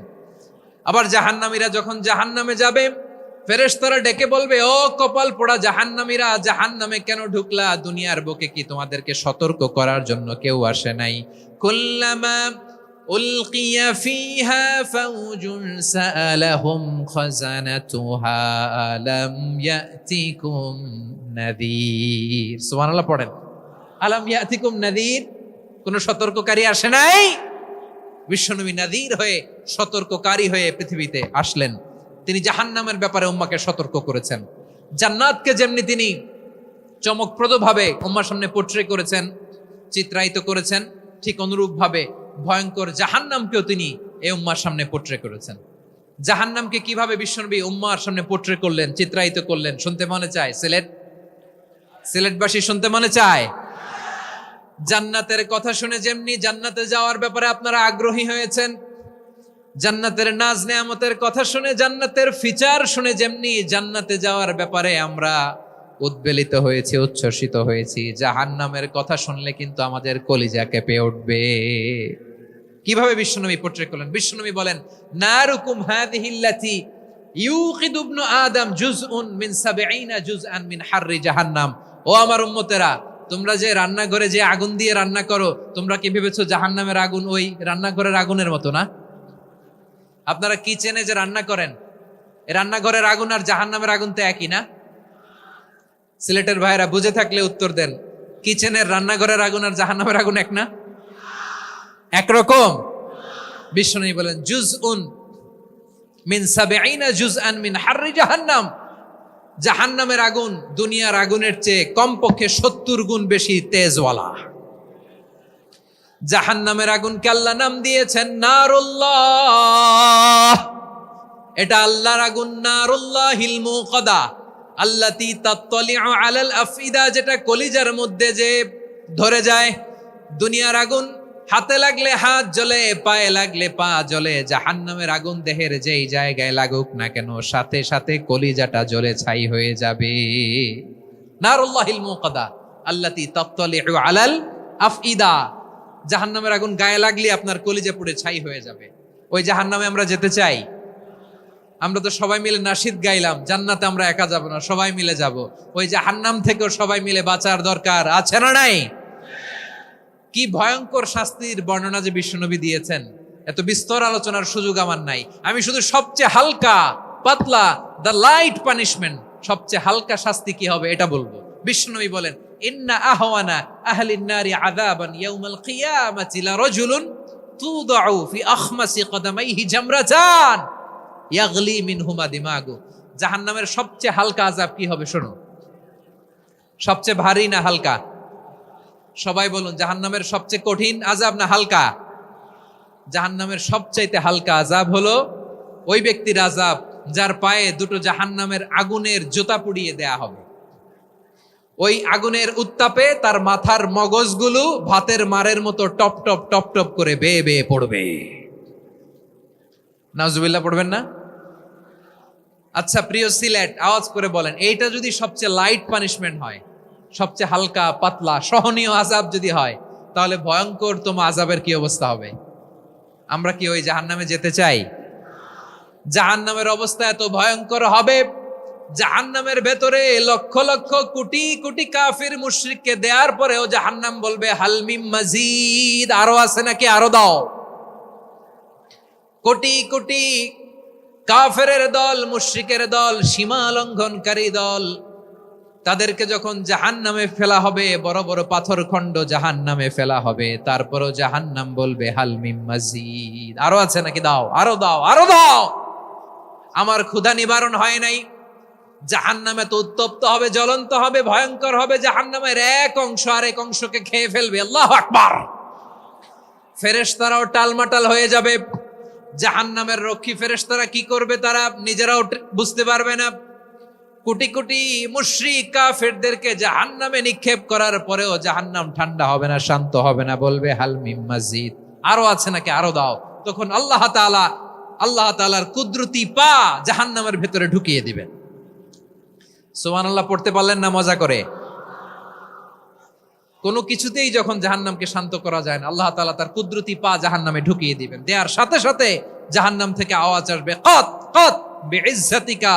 আবার জাহান্নামীরা যখন জাহান্নামে যাবে, ফেরেশতারা ডেকে বলবে, ও কপাল পোড়া জাহান্নামীরা, জাহান্নামে কেন ঢুকলা? দুনিয়ার বুকে কি তোমাদেরকে সতর্ক করার জন্য কেউ আসে নাই? কুল্লামা উলকিয়া ফিহা ফাউজুন সাআলাহুম খাযানাতুহা আলাম ইয়াতিকুম নাযীর। সুবহানাল্লাহ পড়েন। আলাম ইয়াতিকুম নাযীর, কোন সতর্ককারী আসে নাই? বিশ্বনবী নাযীর হয়ে, সতর্ককারী হয়ে পৃথিবীতে আসলেন। তিনি জাহান্নামের ব্যাপারে উম্মাকে সতর্ক করেছেন। জান্নাতকে যেমনি তিনি চমকপ্রদভাবে উম্মার সামনে পোট্রে করেছেন, চিত্রায়িত করেছেন, ঠিক অনুরূপভাবে ভয়ঙ্কর জাহান্নামকেও তিনি এই উম্মার সামনে পোট্রে করেছেন। জাহান্নামকে কিভাবে বিশ্বনবী উম্মার সামনে পোট্রে করলেন, চিত্রায়িত করলেন, শুনতে মনে চায়? সিলেটবাসী শুনতে মনে চায়? জান্নাতের কথা শুনে যেমনি জান্নাতে যাওয়ার ব্যাপারে আপনারা আগ্রহী হয়েছেন, জান্নাতের নাজ নেয়ামতের কথা শুনে, জান্নাতের ফিচার শুনে যেমনি জান্নাতে যাওয়ার ব্যাপারে আমরা উদ্বেলিত হয়েছি, উচ্ছ্বসিত হয়েছি, জাহান্নামের কথা শুনলে কিন্তু আমাদের কলিজা কেঁপে উঠবে। কিভাবে বিশ্বনবী পোট্রে করলেন? বিশ্বনবী বলেন, নারুকুম হাযিহিল্লাতী ইউকিদু ইবনু আদম জুজউন মিন ৭০ জুজআন মিন হাররি জাহান্নাম। ও আমার উম্মতেরা, তোমরা যে রান্নাঘরে যে আগুন দিয়ে রান্না করো, তোমরা কি ভেবেছো জাহান্নামের আগুন ওই রান্নাঘরের আগুনের মতো না? আপনারা কিচেনে যে রান্না করেন, রান্নাঘরের আগুন আর জাহান্নামের আগুন তো একই না? সিলেটের ভাইরা বুঝে থাকলে উত্তর দেন, কিচেনের রান্নাঘরের আগুন আর জাহান্নামের আগুন এক না? একরকম? বিশ্বনবী বলেন, জুজউন মিন ৭০ জুজআন মিন হাররি জাহান্নাম, জাহান্নামের আগুন দুনিয়ার আগুনের চেয়ে কমপক্ষে ৭০ গুণ বেশি তেজওয়ালা। জাহান্নামের আগুনকে আল্লাহ নাম দিয়েছেন নারুল্লাহ। এটা আল্লাহর আগুন, নারুল্লাহিল মুকাদা আল্লাতী তাত্তালিউ আলাল আফইদা, যেটা কলিজার মধ্যে যে ধরে যায়। দুনিয়ার আগুন হাতে লাগলে হাত জ্বলে, পায়ে লাগলে পা জ্বলে। জাহান্নামের আগুন দেহের যেই জায়গায় লাগুক না কেন, সাথে সাথে কলিজাটা জ্বলে ছাই হয়ে যাবে। নারুল্লাহিল মুকাদা আল্লাতী তাত্তালিউ আলাল আফইদা। জাহান্নামের আগুন গায়ে লাগলে আপনার কলিজা পুড়ে ছাই হয়ে যাবে। ওই জাহান্নামে আমরা যেতে চাই? আমরা তো সবাই মিলে নাশিদ গাইলাম, জান্নাতে আমরা একা যাব না, সবাই মিলে যাব। ওই জাহান্নাম থেকেও সবাই মিলে বাঁচার দরকার আছে না নাই? কি ভয়ঙ্কর শাস্তির বর্ণনা যে বিশ্বনবী দিয়েছেন, এত বিস্তর আলোচনার সুযোগ আমার নাই। আমি শুধু সবচেয়ে হালকা পাতলা, দ্য লাইট পানিশমেন্ট, সবচেয়ে হালকা শাস্তি কি হবে এটা বলবো। বিশ্বনবী বলেন, ইন্না আহওয়ানা আহলিন নারি আযাবান ইয়াউমাল কিয়ামাতি লারাজুলুন তুদাউ ফি আখমাসি কদামাইহি জামরাতান ইয়াগলি মিনহুমা দিমাগু। জাহান্নামের সবচেয়ে হালকা আযাব কি হবে শোনো। সবচেয়ে ভারী না হালকা? সবাই বলুন, জাহান্নামের সবচেয়ে কঠিন আযাব না হালকা? জাহান্নামের সবচাইতে হালকা আযাব হলো ওই ব্যক্তির আযাব যার পায়ে দুটো জাহান্নামের আগুনের জুতা পুড়িয়ে দেয়া হবে। ওই আগুনের উত্তাপে তার মাথার মগজগুলো ভাতের মারের মতো টপ টপ টপ টপ করে বেয়ে বেয়ে পড়বে। নাউজুবিল্লাহ পড়বেন না? আচ্ছা প্রিয় সিলেট, আওয়াজ করে বলেন, এইটা যদি সবচেয়ে লাইট পানিশমেন্ট হয়, সবচেয়ে হালকা পাতলা সহনীয় আযাব যদি হয়, তাহলে ভয়ঙ্করতম আযাবের কি অবস্থা হবে? আমরা কি ওই জাহান্নামে যেতে চাই? জাহান্নামের অবস্থা এত ভয়ঙ্কর হবে, জাহান্নামের ভেতরে লক্ষ লক্ষ কোটি কোটি কাফির মুশরিককে দেওয়ার পরেও জাহান্নাম বলবে হাল মিম মাজিদ, আরো আছে নাকি, আরো দাও। কোটি কোটি কাফেরের দল, মুশরিকের দল, সীমা লঙ্ঘনকারী দল, তাদেরকে যখন জাহান্নামে ফেলা হবে, বড় বড় পাথর খণ্ড জাহান্নামে ফেলা হবে, তারপরও জাহান্নাম বলবে হাল মিম মাজিদ, আরো আছে নাকি, দাও, আরো দাও, আরো দাও। আমার ক্ষুধা নিবারণ হয় নাই। জাহান্নামে তো উত্তপ্ত হবে, জ্বলন্ত হবে, ভয়ঙ্কর হবে। জাহান্নামের এক অংশ আরেক অংশকে খেয়ে ফেলবে। আল্লাহু আকবার। ফেরেশতারাও টালমাটাল হয়ে যাবে। জাহান্নামের রক্ষী ফেরেশতারা কি করবে তারা নিজেরাও বুঝতে পারবে না। কোটি কোটি মুশরিক কাফেরদেরকে জাহান্নামে নিক্ষেপ করার পরেও জাহান্নাম ঠান্ডা হবে না, শান্ত হবে না, বলবে হাল মিম মাজিদ, আরো আছে নাকি, আরো দাও। তখন আল্লাহ তাআলার কুদরতি পা জাহান্নামের ভেতরে ঢুকিয়ে দিবেন। সুবহানাল্লাহ পড়তে পারলেন না মজা করে? কোনো কিছুতেই যখন জাহান্নামকে শান্ত করা যায় না, আল্লাহ তাআলা তার কুদরতি পা জাহান্নামে ঢুকিয়ে দিবেন। দেওয়ার সাথে সাথে জাহান্নাম থেকে আওয়াজ আসবে, কত কত বিইজ্জাতিকা।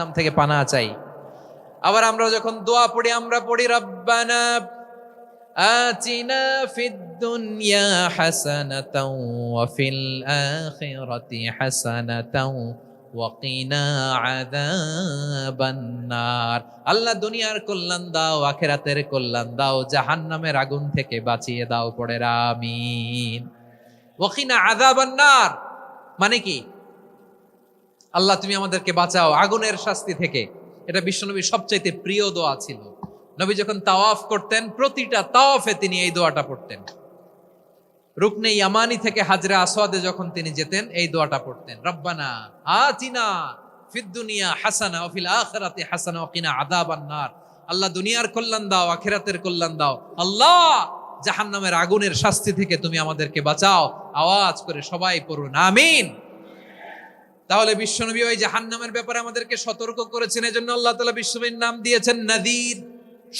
নাম থেকে পানা চাই। আবার আমরা যখন দোয়া পড়ি, আমরা পড়ি রব্বানা আতিনা ফিদ দুনিয়া হাসানাতাও ওয়া ফিল আখিরাতি হাসানাতাও ওয়া কিনা আযাবান নার। আল্লাহ দুনিয়ার কল্যাণ দাও, আখিরাতের কল্যাণ দাও, জাহান্নামের আগুন থেকে বাঁচিয়ে দাও। পড়ে আমিন। ওয়া কিনা আযাবান নার মানে কি? আল্লাহ তুমি আমাদেরকে বাঁচাও আগুনের শাস্তি থেকে। এটা বিশ্বনবীর সবচাইতে প্রিয় দোয়া ছিল। নবী যখন তাওয়াফ করতেন, প্রতিটা তাওয়াফে তিনি এই দোয়াটা পড়তেন। রুকনে ইয়ামানি থেকে হাজরে আসওয়াদে যখন তিনি যেতেন, এই দোয়াটা পড়তেন, রব্বানা আতিনা ফিদ দুনিয়া হাসানা ওয়া ফিল আখিরাতি হাসানা ওয়া কিনা আযাবান নার। আল্লাহ দুনিয়ার কল্যাণ দাও, আখিরাতের কল্যাণ দাও। আল্লাহ জাহান্নামের আগুনের শাস্তি থেকে তুমি আমাদেরকে বাঁচাও। আওয়াজ করে সবাই পড়ুন আমিন। তাহলে বিশ্বনবী ওই জাহান্নামের ব্যাপারে আমাদেরকে সতর্ক করেছেন। এজন্য আল্লাহ তাআলা বিশ্বনবীর নাম দিয়েছেন নাযীর,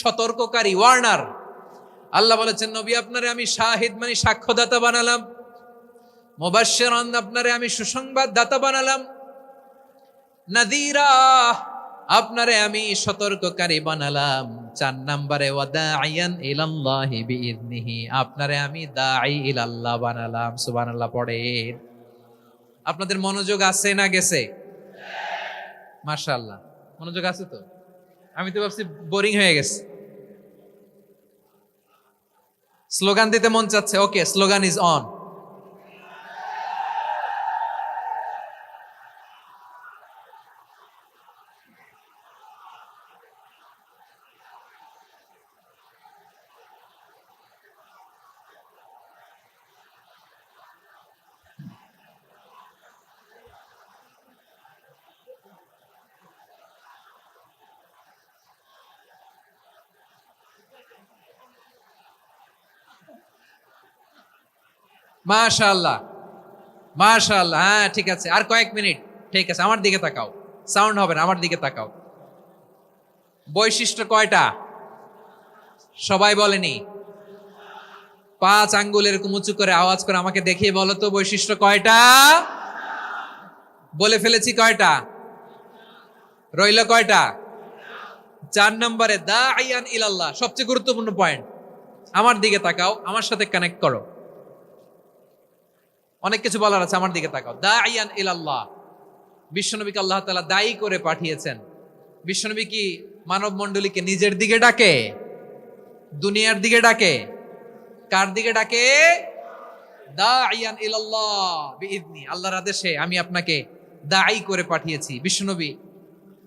সতর্ককারী, ওয়ার্নার। আল্লাহ বলেছেন, নবী আপনারে আমি শাহিদ মানে সাক্ষ্যদাতা বানালাম, মুবাশশিরান আপনারে আমি সুসংবাদ দাতা বানালাম, নাযীরা আপনারে আমি সতর্ককারী বানালাম। 4 নম্বরে ওয়াদাইয়ান ইলাল্লাহি বিইذনিহি, আপনারে আমি দাঈ ইলাল্লাহ বানালাম। সুবহানাল্লাহ পড়েন। আপনাদের মনোযোগ আছে না গেছে? মাশাআল্লাহ, মনোযোগ আছে তো? আমি তো ভাবছি বোরিং হয়ে গেছে। স্লোগান দিতে মন চাচ্ছে। ওকে, স্লোগান ইজ অন। মাশাআল্লাহ, মাশাআল্লাহ। হ্যাঁ, ঠিক আছে, আর কয়েক মিনিট। ঠিক আছে, আমার দিকে তাকাও। সাউন্ড হবে না, আমার দিকে তাকাও। বৈশিষ্ট্য কয়টা? সবাই বলেনি? 5 আঙ্গুল এরকম উঁচু করে আওয়াজ করে আমাকে দেখিয়ে বলো তো, বৈশিষ্ট্য কয়টা? বলে ফেলেছি কয়টা? রইল কয়টা? 4 নম্বরে দাঈয়ান ইলাল্লাহ, সবচেয়ে গুরুত্বপূর্ণ পয়েন্ট। আমার দিকে তাকাও, আমার সাথে কানেক্ট করো। অনেক কিছু বলার আছে, আমার দিকে তাকাও। দাঈয়ান ইলাল্লাহ, বিশ্বনবীকে আল্লাহ তাআলা দায়ী করে পাঠিয়েছেন। বিশ্বনবী কি মানব মণ্ডলীকে নিজের দিকে ডাকে? দুনিয়ার দিকে ডাকে? কার দিকে ডাকে? দাঈয়ান ইলাল্লাহ বিইذনি, আল্লাহর আদেশে আমি আপনাকে দায়ী করে পাঠিয়েছি। বিশ্বনবী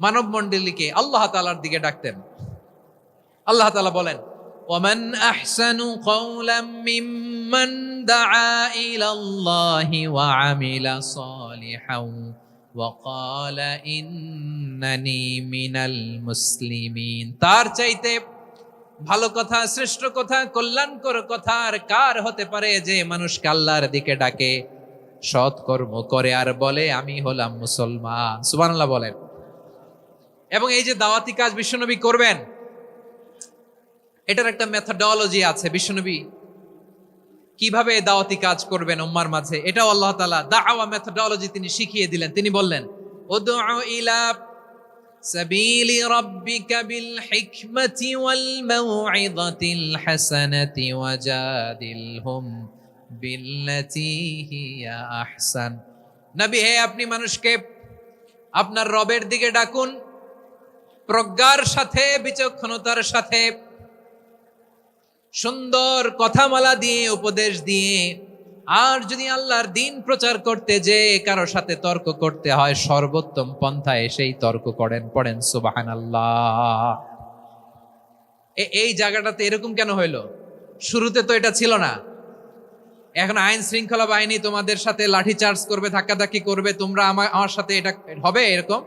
মানব মণ্ডলীকে আল্লাহ তাআলার দিকে ডাকতেন। আল্লাহ তাআলা বলেন, ওয়ামান আহসানু কাওলাম মিম্মান দাআ ইলাল্লাহি ওয়া আমিলা সালিহান ওয়া ক্বালা ইন্নানি মিনাল মুসলিমিন। তার চাইতে ভালো কথা, শ্রেষ্ঠ কথা, কল্যাণকর কথা আর কার হতে পারে যে মানুষকে আল্লাহর দিকে ডাকে, সৎ কর্ম করে আর বলে আমি হলাম মুসলমান। সুবহানাল্লাহ বলেন। এবং এই যে দাওয়াতি কাজ বিশ্বনবী করবেন, এটার একটা মেথডোলজি আছে। বিশ্বনবী কিভাবে দাওয়াতি কাজ করবেন উম্মার মাঝে, এটাও আল্লাহ তাআলা দাওয়া মেথডোলজি তিনি শিখিয়ে দিলেন। তিনি বললেন, উদউ ইলা সাবিলি রাব্বিকা বিল হিকমাতি ওয়াল মাউইযাতিল হাসানাতি ওয়াজাদিলহুম বিল্লাতী হিয়া আহসান। নবী হে, আপনি মানুষকে আপনার রবের দিকে ডাকুন প্রজ্ঞার সাথে, বিচক্ষণতার সাথে, সুন্দর কথামালা দিয়ে, উপদেশ দিয়ে। আর যদি আল্লাহর দিন প্রচার করতে যে কারো সাথে তর্ক করতে হয়, সর্বোত্তম পন্থায় সেই তর্ক করেন। পড়েন সুবহানাল্লাহ। এই জায়গাটাতে এরকম কেন হইলো? শুরুতে তো এটা ছিল না। এখন আইন শৃঙ্খলা বাহিনী তোমাদের সাথে লাঠি চার্জ করবে, ধাক্কাধাক্কি করবে, তোমরা আমার সাথে এটা হবে এরকম?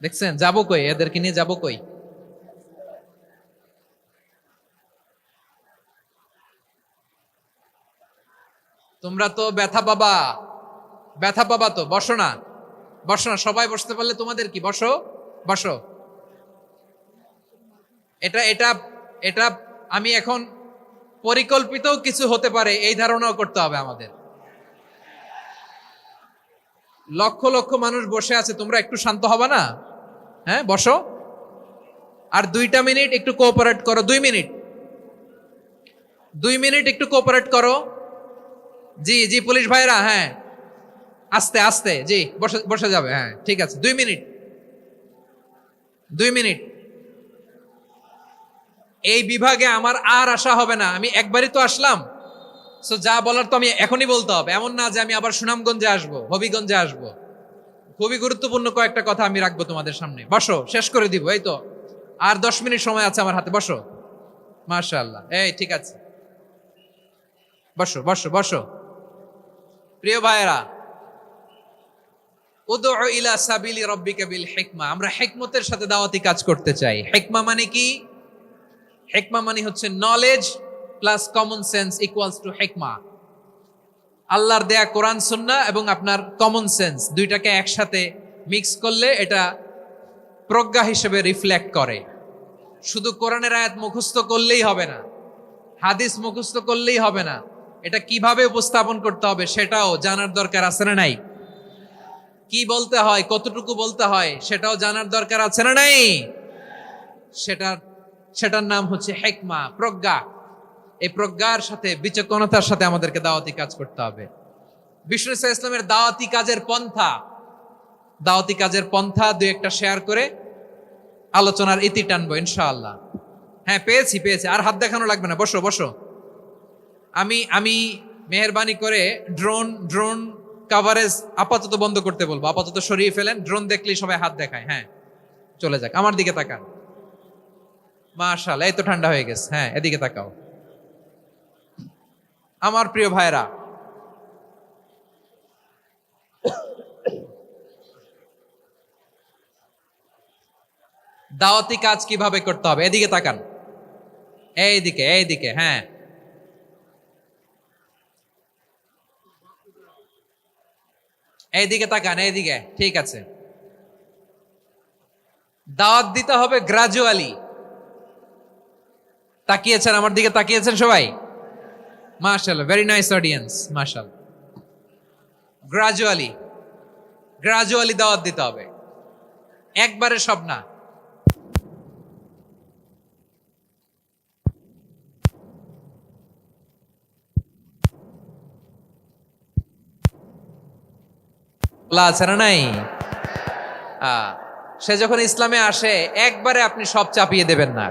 দেখছেন? যাবো কই? এদেরকে নিয়ে যাবো কই? তোমরা তো ব্যথা পাবা, ব্যথা পাবা তো। বসো না, বসো না। সবাই বসতে পারলে তোমাদের কি? বসো, বসো। এটা এটা এটা আমি এখন পরিকল্পিত কিছু হতে পারে এই ধারণাও করতে হবে আমাদের। লক্ষ লক্ষ মানুষ বসে আছে, তোমরা একটু শান্ত হবা না? হ্যাঁ, বসো। আর 2টা মিনিট একটু কোঅপারেট করো। 2 মিনিট, 2 মিনিট একটু কোঅপারেট করো। জি জি, পুলিশ ভাইরা, হ্যাঁ, আস্তে আস্তে, জি, বসে বসে যাবে। হ্যাঁ, ঠিক আছে। 2 মিনিট, 2 মিনিট। এই বিভাগে আমার আর আসা হবে না। আমি একবারই তো আসলাম, সো যা বলার তো আমি এখনই বলতে হবে। এমন না যে আমি আবার সুনামগঞ্জে আসবো, হবিগঞ্জে আসবো। খুবই গুরুত্বপূর্ণ কয়েকটা কথা আমি রাখবো তোমাদের সামনে। বসো, শেষ করে দিব। এই তো আর 10 মিনিট সময় আছে আমার হাতে। বসো। মাশাআল্লাহ, এই ঠিক আছে। বসো বসো বসো। প্রিয় ভাইয়েরা, উদউ ইলা সাবিলি রাব্বিকা বিল হিকমা, আমরা হিকমতের সাথে দাওয়াতি কাজ করতে চাই। হিকমা মানে কি? হিকমা মানে হচ্ছে knowledge plus common sense equals to হিকমা। আল্লাহর দেয়া কোরআন সুন্নাহ এবং আপনার কমন সেন্স, দুইটাকে একসাথে মিক্স করলে এটা প্রজ্ঞা হিসেবে রিফ্লেক্ট করে। শুধু কোরআনের আয়াত মুখস্থ করলেই হবে না, হাদিস মুখস্থ করলেই হবে না, এটা কিভাবে উপস্থাপন করতে হবে সেটাও জানার দরকার আছে না নাই? কি বলতে হয়, কতটুকু বলতে হয় সেটাও জানার দরকার আছে না নাই? সেটার সেটার নাম হচ্ছে হিকমা, প্রজ্ঞা। এই প্রজ্ঞার সাথে বিচক্ষণতার সাথে আমাদেরকে দাওয়াতি কাজ করতে হবে। বিষ্ণু ইসলামের দাওয়াতি কাজের পন্থা দুই একটা শেয়ার করে আলোচনার ইতি টানবো ইনশাআল্লাহ। হ্যাঁ, পেয়েছি। আর হাত দেখানো লাগবে না, বসো বসো। আমি মেহেরবানি করে ড্রোন কাভারেজ আপাতত বন্ধ করতে বলবো, আপাতত সরিয়ে ফেলেন। ড্রোন দেখলেই সবাই হাত দেখায়। হ্যাঁ, চলে যাক, আমার দিকে তাকান। মাশাআল্লাহ, এই তো ঠান্ডা হয়ে গেছে। হ্যাঁ, এদিকে তাকাও। আমার প্রিয় ভাইরা, দাওয়াতি কাজ কিভাবে করতে হবে এদিকে তাকান। এইদিকে। হ্যাঁ, এইদিকে তাকান, এইদিকে। ঠিক আছে। দাওয়াত দিতে হবে গ্রাজুয়ালি। তাকিয়েছেন আমার দিকে, তাকিয়েছেন সবাই? মাশাআল্লাহ, ভেরি নাইস অডিয়েন্স, মাশাআল্লাহ। গ্রাজুয়ালি দাওয়াত দিতে হবে, একবারে সব না। আছে না নাই? সে যখন ইসলামে আসে একবারে আপনি সব চাপিয়ে দেবেন না।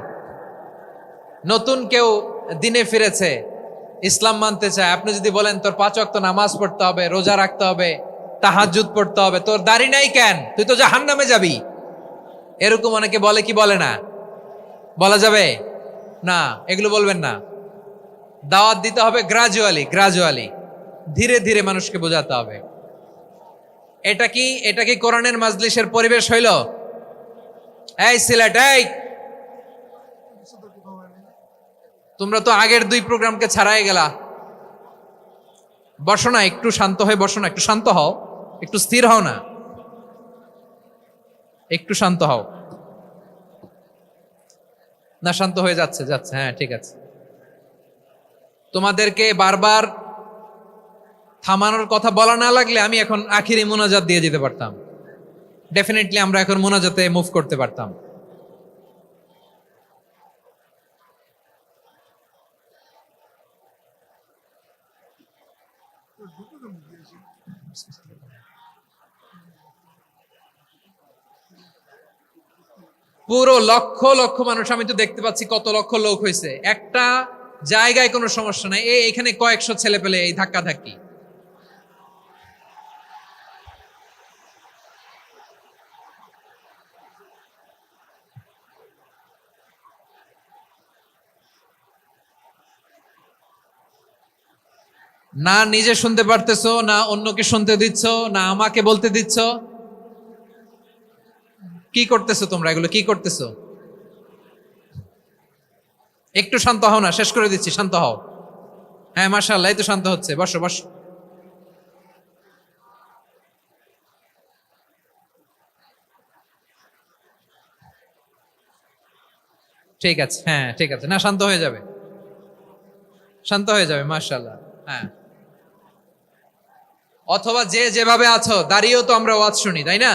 নতুন কেউ দিনে ফিরেছে, ইসলাম মানতে চায়, আপনি যদি বলেন তোর 5 ওয়াক্ত নামাজ পড়তে হবে, রোজা রাখতে হবে, তাহাজ্জুদ পড়তে হবে, তোর দাড়ি নাই কেন, তুই তো জাহান্নামে যাবি, এরকম অনেকে বলে কি বলে না? বলা যাবে না, এগুলো বলবেন না। দাওয়াত দিতে হবে গ্রাজুয়ালি, ধীরে ধীরে মানুষকে বোঝাতে হবে। এটা কি কোরআনের মাজলিসের পরিবেশ হইল? এই সিলেট, এই তোমরা তো আগের 2 প্রোগ্রামকে ছাড়াই গেলা। বসো না, একটু শান্ত হয়ে বসো না, একটু শান্ত হও, একটু স্থির হও না, একটু শান্ত হও না। শান্ত হয়ে যাচ্ছে। হ্যাঁ, ঠিক আছে। তোমাদেরকে বারবার থামানোর কথা বলা না লাগলে আমি এখন আখিরি মোনাজাত দিয়ে যেতে পারতাম। ডেফিনেটলি আমরা এখন মোনাজাতে মুভ করতে পারতাম। পুরো লক্ষ লক্ষ মানুষ, আমি তো দেখতে পাচ্ছি কত লক্ষ লোক হয়েছে। একটা জায়গায় কোনো সমস্যা নাই, এখানে কয়েকশো ছেলে পেলে এই ধাক্কা ধাক্কি। না নিজে শুনতে পারতেছো, না অন্যকে শুনতে দিচ্ছ, না আমাকে বলতে দিচ্ছ। কি করতেছো তোমরা? এগুলো কি করতেছো? একটু শান্ত হও না, শেষ করে দিচ্ছি, শান্ত হও। হ্যাঁ, মাশাআল্লাহ, এই তো শান্ত হচ্ছে। বসো বসো। ঠিক আছে, হ্যাঁ ঠিক আছে। না, শান্ত হয়ে যাবে, মাশাআল্লাহ। হ্যাঁ, অথবা যে যেভাবে আছো দাঁড়িয়েও তো আমরা ওয়াজ শুনি, তাই না?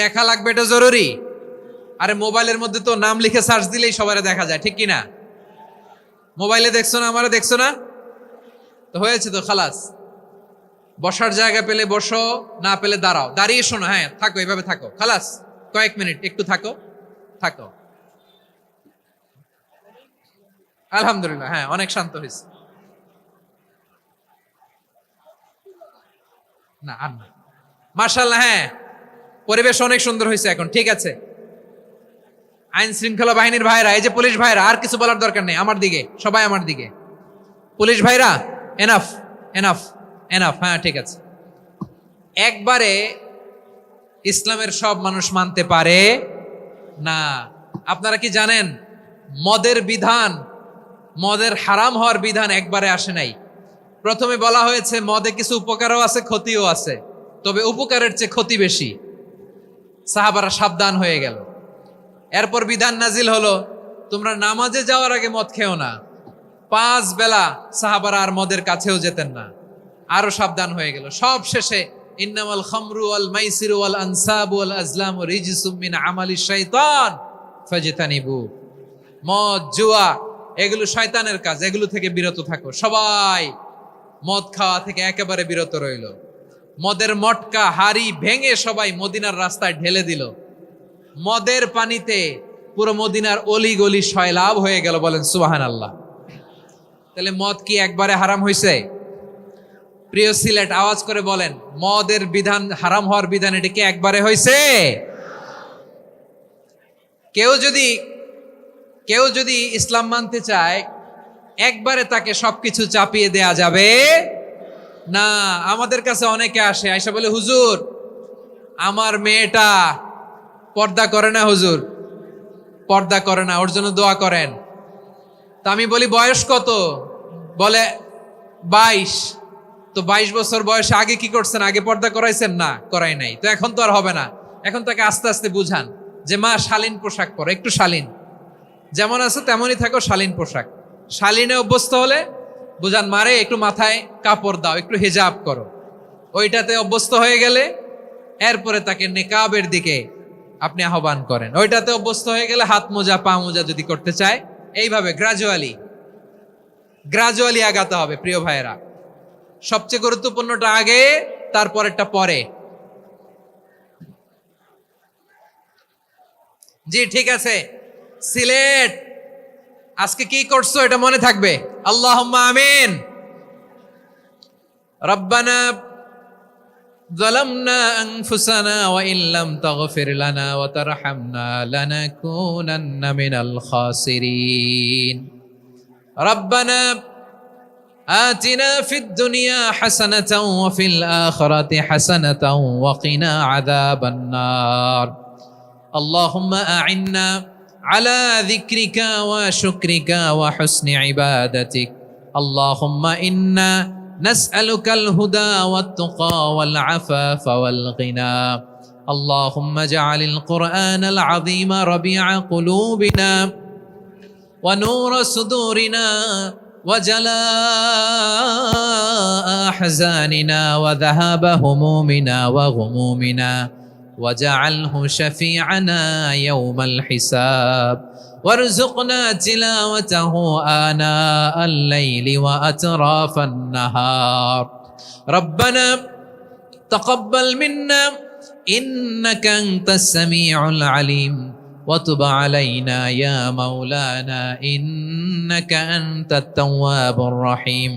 দেখা লাগবে, এটা জরুরি। আরে মোবাইলের মধ্যে তো নাম লিখে সার্চ দিলেই সবারে দেখা যায়, ঠিক কিনা? মোবাইলে দেখছো না, আমারে দেখছো না, তো হয়েছে তো, খালাস। বসার জায়গা পেলে বসো, না পেলে দাঁড়াও, দাঁড়িয়ে শোনো। হ্যাঁ, থাকো, এভাবে থাকো, খালাস। কয়েক মিনিট একটু থাকো। আলহামদুলিল্লাহ, হ্যাঁ, অনেক শান্ত হয়েছে। না আর না, মাশাআল্লাহ। হ্যাঁ, পরিবেশ অনেক সুন্দর হয়েছে এখন, ঠিক আছে। আইন শৃঙ্খলা বাহিনীর ভাইরা, এই যে পুলিশ ভাইরা, আর কিছু বলার দরকার নেই। আমার দিকে সবাই, আমার দিকে। পুলিশ ভাইরা, এনাফ। হ্যাঁ, ঠিক আছে। একবারে ইসলামের সব মানুষ মানতে পারে না। আপনারা কি জানেন মদের হারাম হওয়ার বিধান একবারে আসে নাই। প্রথমে বলা হয়েছে মদে কিছু উপকারও আছে, ক্ষতিও আছে, তবে উপকারের চেয়ে ক্ষতি বেশি। সাহাবারা সাবধান হয়ে গেল। এরপর বিধান নাজিল হলো, তোমরা নামাজে যাওয়ার আগে মদ খেও না। 5 বেলা সাহাবারা আর মদের কাছেও যেতেন না, আরো সাবধান হয়ে গেল। সব শেষে ইন্নামাল খামরু ওয়াল মাইসিরু ওয়াল আনসাবু ওয়াল আজলামু রিজসুম মিন আমালিশ শাইতান ফাজতানিবু। মদ, জুয়া এগুলো শয়তানের কাজ, এগুলো থেকে বিরত থাকো। সবাই মদ খাওয়া থেকে একেবারে বিরত রইল। মদের মটকা হাড়ি ভেঙে সবাই মদিনার রাস্তায় ঢেলে দিল। মদের পানিতে পুরো মদিনার অলি গলি সয়লাভ হয়ে গেল। বলেন সুবহানাল্লাহ। তাহলে মদ কি একবারে হারাম হয়েছে? প্রিয় সিলেট, আওয়াজ করে বলেন, মদের বিধান, হারাম হওয়ার বিধান এটা কি একবারে হয়েছে? কেউ যদি ইসলাম মানতে চায়, একবারে তাকে সবকিছু চাপিয়ে দেয়া যাবে না। আমাদের কাছে অনেকে আসে, আয়সা বলে, হুজুর আমার মেয়েটা পর্দা করে না, হুজুর পর্দা করে না, ওর জন্য দোয়া করেন। তা আমি বলি বয়স কত? বলে 22। তো 22 বছর বয়সে আগে কি করছেন? আগে পর্দা করাইছেন? না, করাই নাই। তো এখন তো আর হবে না। এখন তাকে আস্তে আস্তে বুঝান যে মা শালীন পোশাক পরো, একটু শালীন, যেমন আছে তেমনই থাকো, শালীন পোশাক। শালীনে অভ্যস্ত হলে বুঝান, মারে একটু মাথায় কাপড় দাও, একটু হিজাব করো। ওইটাতে অভ্যস্ত হয়ে গেলে এরপরে তাকে নেকাবের দিকে আপনি আহ্বান করেন। ওইটাতে অভ্যস্ত হয়ে গেলে হাত মোজা, পা মোজা যদি করতে চায়, এইভাবে গ্রাজুয়ালি আগাতে হবে। প্রিয় ভাইয়েরা, সবচেয়ে গুরুত্বপূর্ণটা আগে, তারপরেরটা পরে। জি ঠিক আছে। সিলেট আজকে কি করছো এটা মনে থাকবে। আল্লাহুম্মা আমিন। রব্বানা যালামনা আনফুসানা ওয়া ইল্লাম তাগফির লানা ওয়া তারহামনা লানাকুনান্না মিনাল খাসিরিন। রব্বানা আতিনা ফিদ দুনিয়া হাসানাতাও ওয়া ফিল আখিরাতি হাসানাতাও ওয়া কিনা আযাবান নার। আল্লাহুম্মা আ'inna على ذكرك وشكرك وحسن عبادتك. اللهم إنا نسألك الهدى والتقى والعفاف والغنى. اللهم اجعل القرآن العظيم ربيع قلوبنا ونور صدورنا وجلاء أحزاننا وذهاب همومنا وغمومنا، وجعله شفيعنا يوم الحساب، وارزقنا تلاوته آناء الليل وأطراف النهار. ربنا تقبل منا إنك أنت السميع العليم، وتب علينا يا مولانا إنك أنت التواب الرحيم.